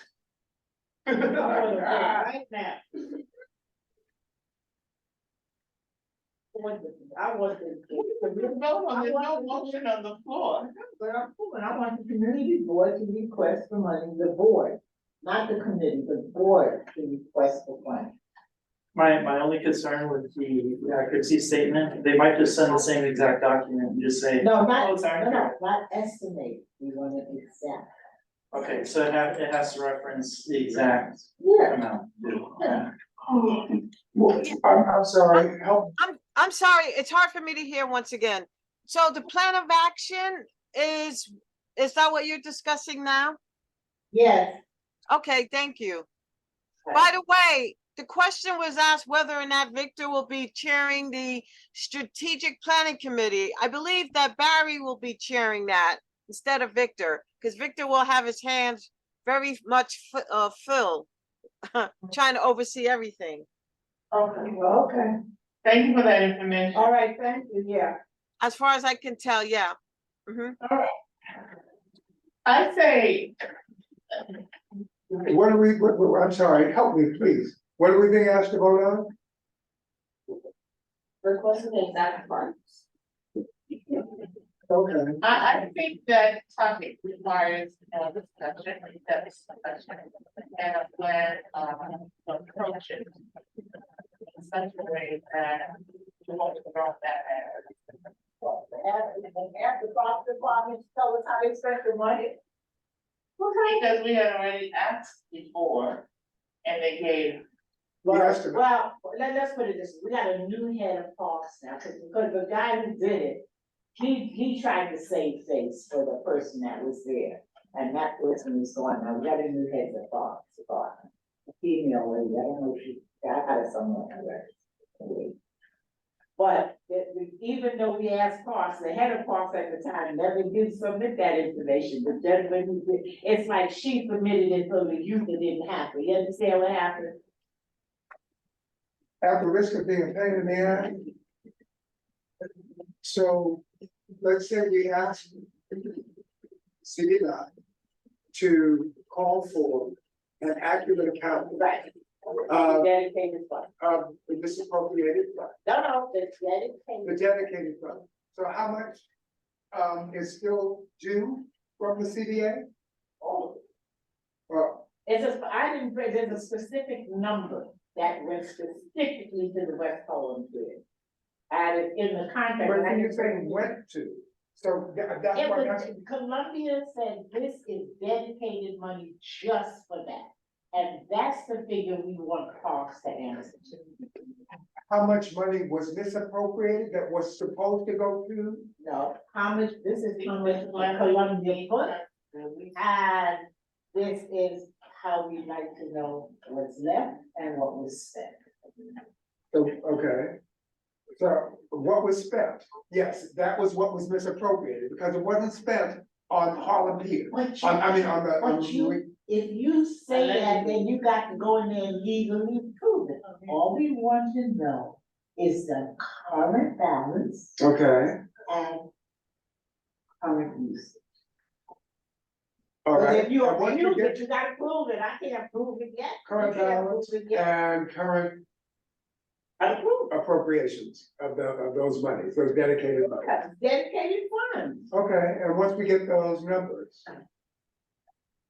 I want to vote right now. I want to. There's no motion on the floor. But I want the community board to request the money, the board, not the committee, the board to request the money. My only concern with the accuracy statement, they might just send the same exact document and just say. No, Oh, not, it's no, accurate. no, not estimate, we want it exact. Okay, so it has to reference the exact Yeah. amount. Yeah. I'm sorry, help. I'm sorry, it's hard for me to hear once again. So the plan of action is that what you're discussing now? Yes. Okay, thank you. By the way, the question was asked whether or not Victor will be chairing the Strategic Planning Committee. I believe that Barry will be chairing that instead of Victor, because Victor will have his hands very much filled, trying to oversee everything. Okay, well, okay. Thank you for that information. All right, thank you, yeah. As far as I can tell, yeah. I say, What are we, I'm sorry, help me, please. What are we being asked to vote on? requesting the exact funds. Okay, I think that topic requires, discussion, that discussion, and a plan, approach it. In such a way that you won't drop that as. After the fire department tell us how they spend the money. Because we had already asked before, and they gave. Yes. Well, let's put it this, way. We got a new head of parks now, because the guy who did it, he tried to save face for the person that was there. And that person is gone now, we got a new head of parks, a female lady, I don't know if I got it somewhere. But even though we asked Parks, the head of Parks at the time never did submit that information, the gentleman who did, it's like she submitted it so the youth it didn't happen, you understand what happened? at the risk of being a pain in the ass. So, let's say we ask CDDOT to call for an accurate account Right. of, Dedicated fund. the misappropriated fund, No, the the dedicated. dedicated fund. So how much, is still due from the CDA? Oh, Well, it's a, I didn't, there's a specific number that went specifically to the West Harlem Piers. And it's in the contract. but and I then you're didn't- saying went to, so that's It what was, I'm. Columbia said this is dedicated money just for that. And that's the figure we want Parks to answer to. How much money was misappropriated that was supposed to go to? No, how much, this is how much Columbia put, and this is how we like to know what's left and what was spent. Okay. So what was spent? Yes, that was what was misappropriated because it wasn't spent on Harlem Piers. But you, I mean, on the, but you, if you say that, then you got to go in there and legally prove it. All we want to know is the current balance Okay, and current use. all But right. if you And once we abuse get it, you gotta prove it, I can't prove it yet. You current can't balance prove it yet. and current I prove appropriations of those monies, those dedicated monies. it, dedicated funds. Okay, and once we get those numbers,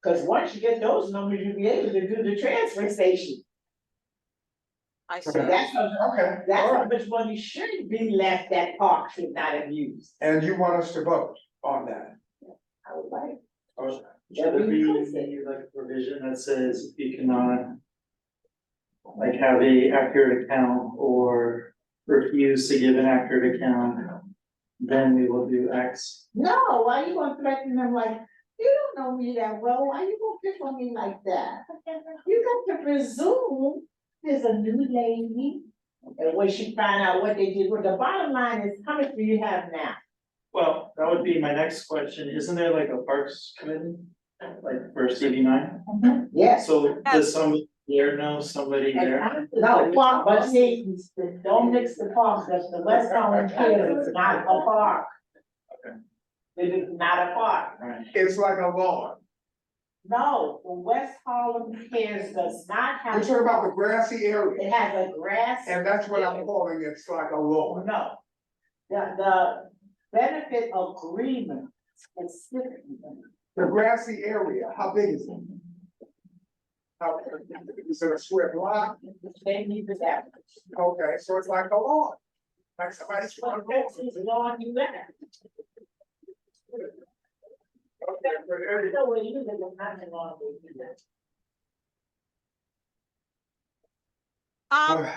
Cause once you get those numbers, you'll be able to do the transfer station. I see. So that's how, okay, that's all how right. much money should be left that Park should not have used. And you want us to vote on that? I would like. Should there be like a provision that says you cannot like have a accurate account or refuse to give an accurate account, then we will do X. No, why you gonna threaten them like, you don't know me that well, why you gonna pick on me like that? You got to presume there's a new lady, and when she find out what they did, well, the bottom line is, how much do you have now? Well, that would be my next question. Isn't there like a parks committee, like for CB9? Yes. So does somebody here know somebody there? No, park, but see, don't mix the parks, because the West Harlem Piers is not a park. Okay. It is not a park. Alright, It's like a lawn. No, the West Harlem Piers does not We're have. talking about the grassy area, It has a grass. and that's what I'm calling, it's like a lawn. No. The benefit agreement specifically. The grassy area, how big is it? How, is it a square block? They need the that. Okay, so it's like a lawn. Like somebody's front lawn. It's lawn you that. Okay, but anyway, So when you live in nothing wrong with you. Um,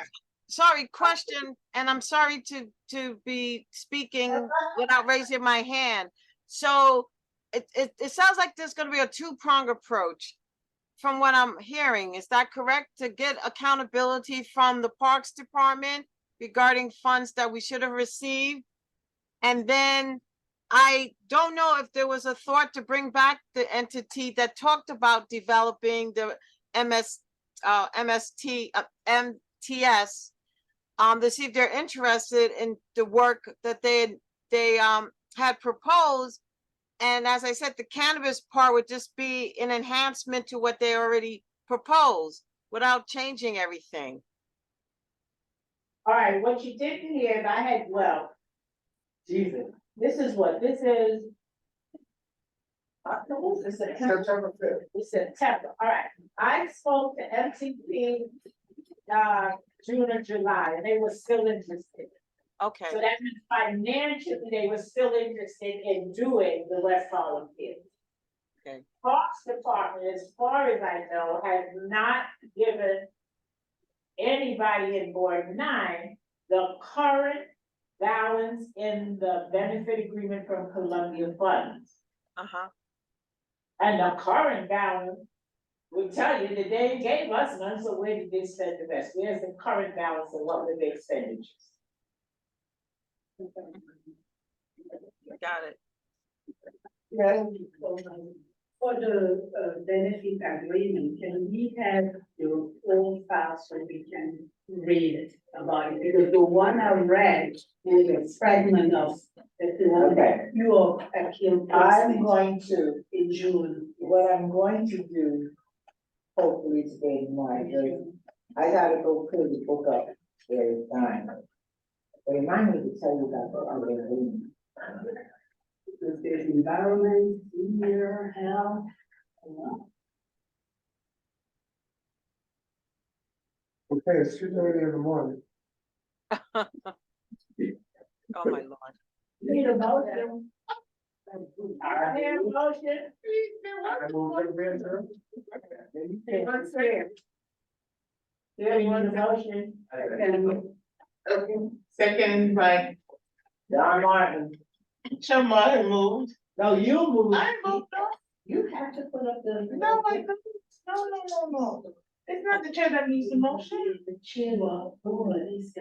sorry, question, and I'm sorry to be speaking without raising my hand. So it sounds like there's gonna be a two-pronged approach from what I'm hearing. Is that correct? To get accountability from the Parks Department regarding funds that we should have received? And then I don't know if there was a thought to bring back the entity that talked about developing the MTS, to see if they're interested in the work that they had proposed. And as I said, the cannabis part would just be an enhancement to what they already proposed without changing everything. All right, what you didn't hear is I had, well, Jesus, this is what, this is. October, this is September. September 5th. It's September, all right. I spoke to MCB, June or July, and they were still interested. Okay, So that means financially, they were still interested in doing the West Harlem Piers. Okay. Parks Department, as far as I know, has not given anybody in Board 9 the current balance in the benefit agreement from Columbia Funds. uh-huh, And the current balance will tell you that they gave us none, so where did they spend the rest? Where's the current balance and what were the expenditures? got it. For the benefit agreement, can we have your own file so we can read it about it? Because the one I read is a fragment of the one that you are appealing I'm going to, in June. what I'm going to do, hopefully today, tomorrow, I gotta go pull the book up every time. Remind me to tell you about the other agreement. Because there's environment, senior, health. Okay, it's 2:30 in the morning. Oh, my Lord. Need a motion? I hear a motion. I will recommend her. What's there? There, you want a motion? Second by Don Martin. Shamar moved. No, you move. I moved on. You have to put up the. No, I don't. No. It's not the chair that needs the motion. The chair of board is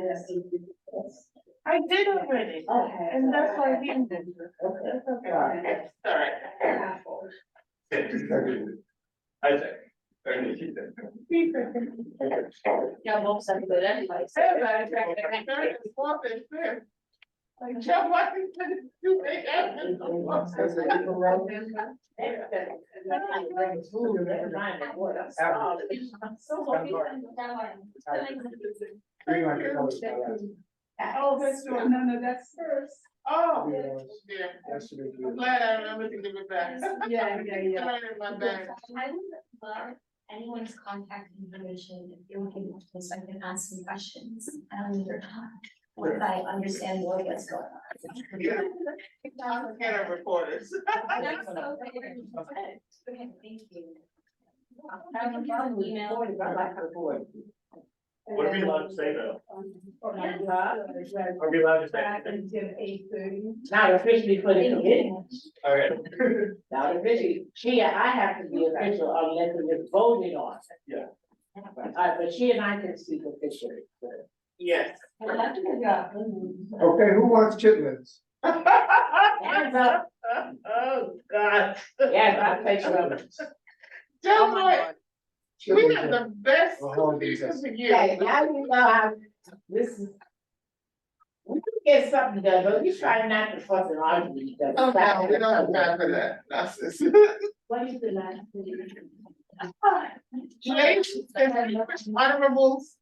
I did already. Okay. And that's why he did. Okay. Okay, sorry. I think. Or did you think? Yeah, both sides, but anyway. Everybody, second, third, and fourth, and fifth. Like, Joe, what is it? You think Oh, that's right. No, that's first. Oh, Yes. dear. Yes, it is. I'm glad I remembered to give it back. Yeah. Right in my bag. I would love anyone's contact information if you're looking at this, I can ask some questions. Once I understand more what's going on. I'm scared of reporters. That's so great. Okay, thank you. I can give an email. What are we allowed to say though? Are we allowed to say anything? Until 8:30. Not officially for the Thank committee, you. Okay. not officially, I have to be official unless it is voted on. Yeah. But she and I can speak officially. Yes. Okay, who wants chitlins? Hands up, Oh, God. yes, I'll take them. Oh, Just my like, Lord. we have the best The holidays. cookies of the Okay, year. now you know how, this is. We can get something done, but we try not to fuss and argue with each other. Oh, no, we don't have time for that. Nonsense. What is the last thing? Ladies and honorables.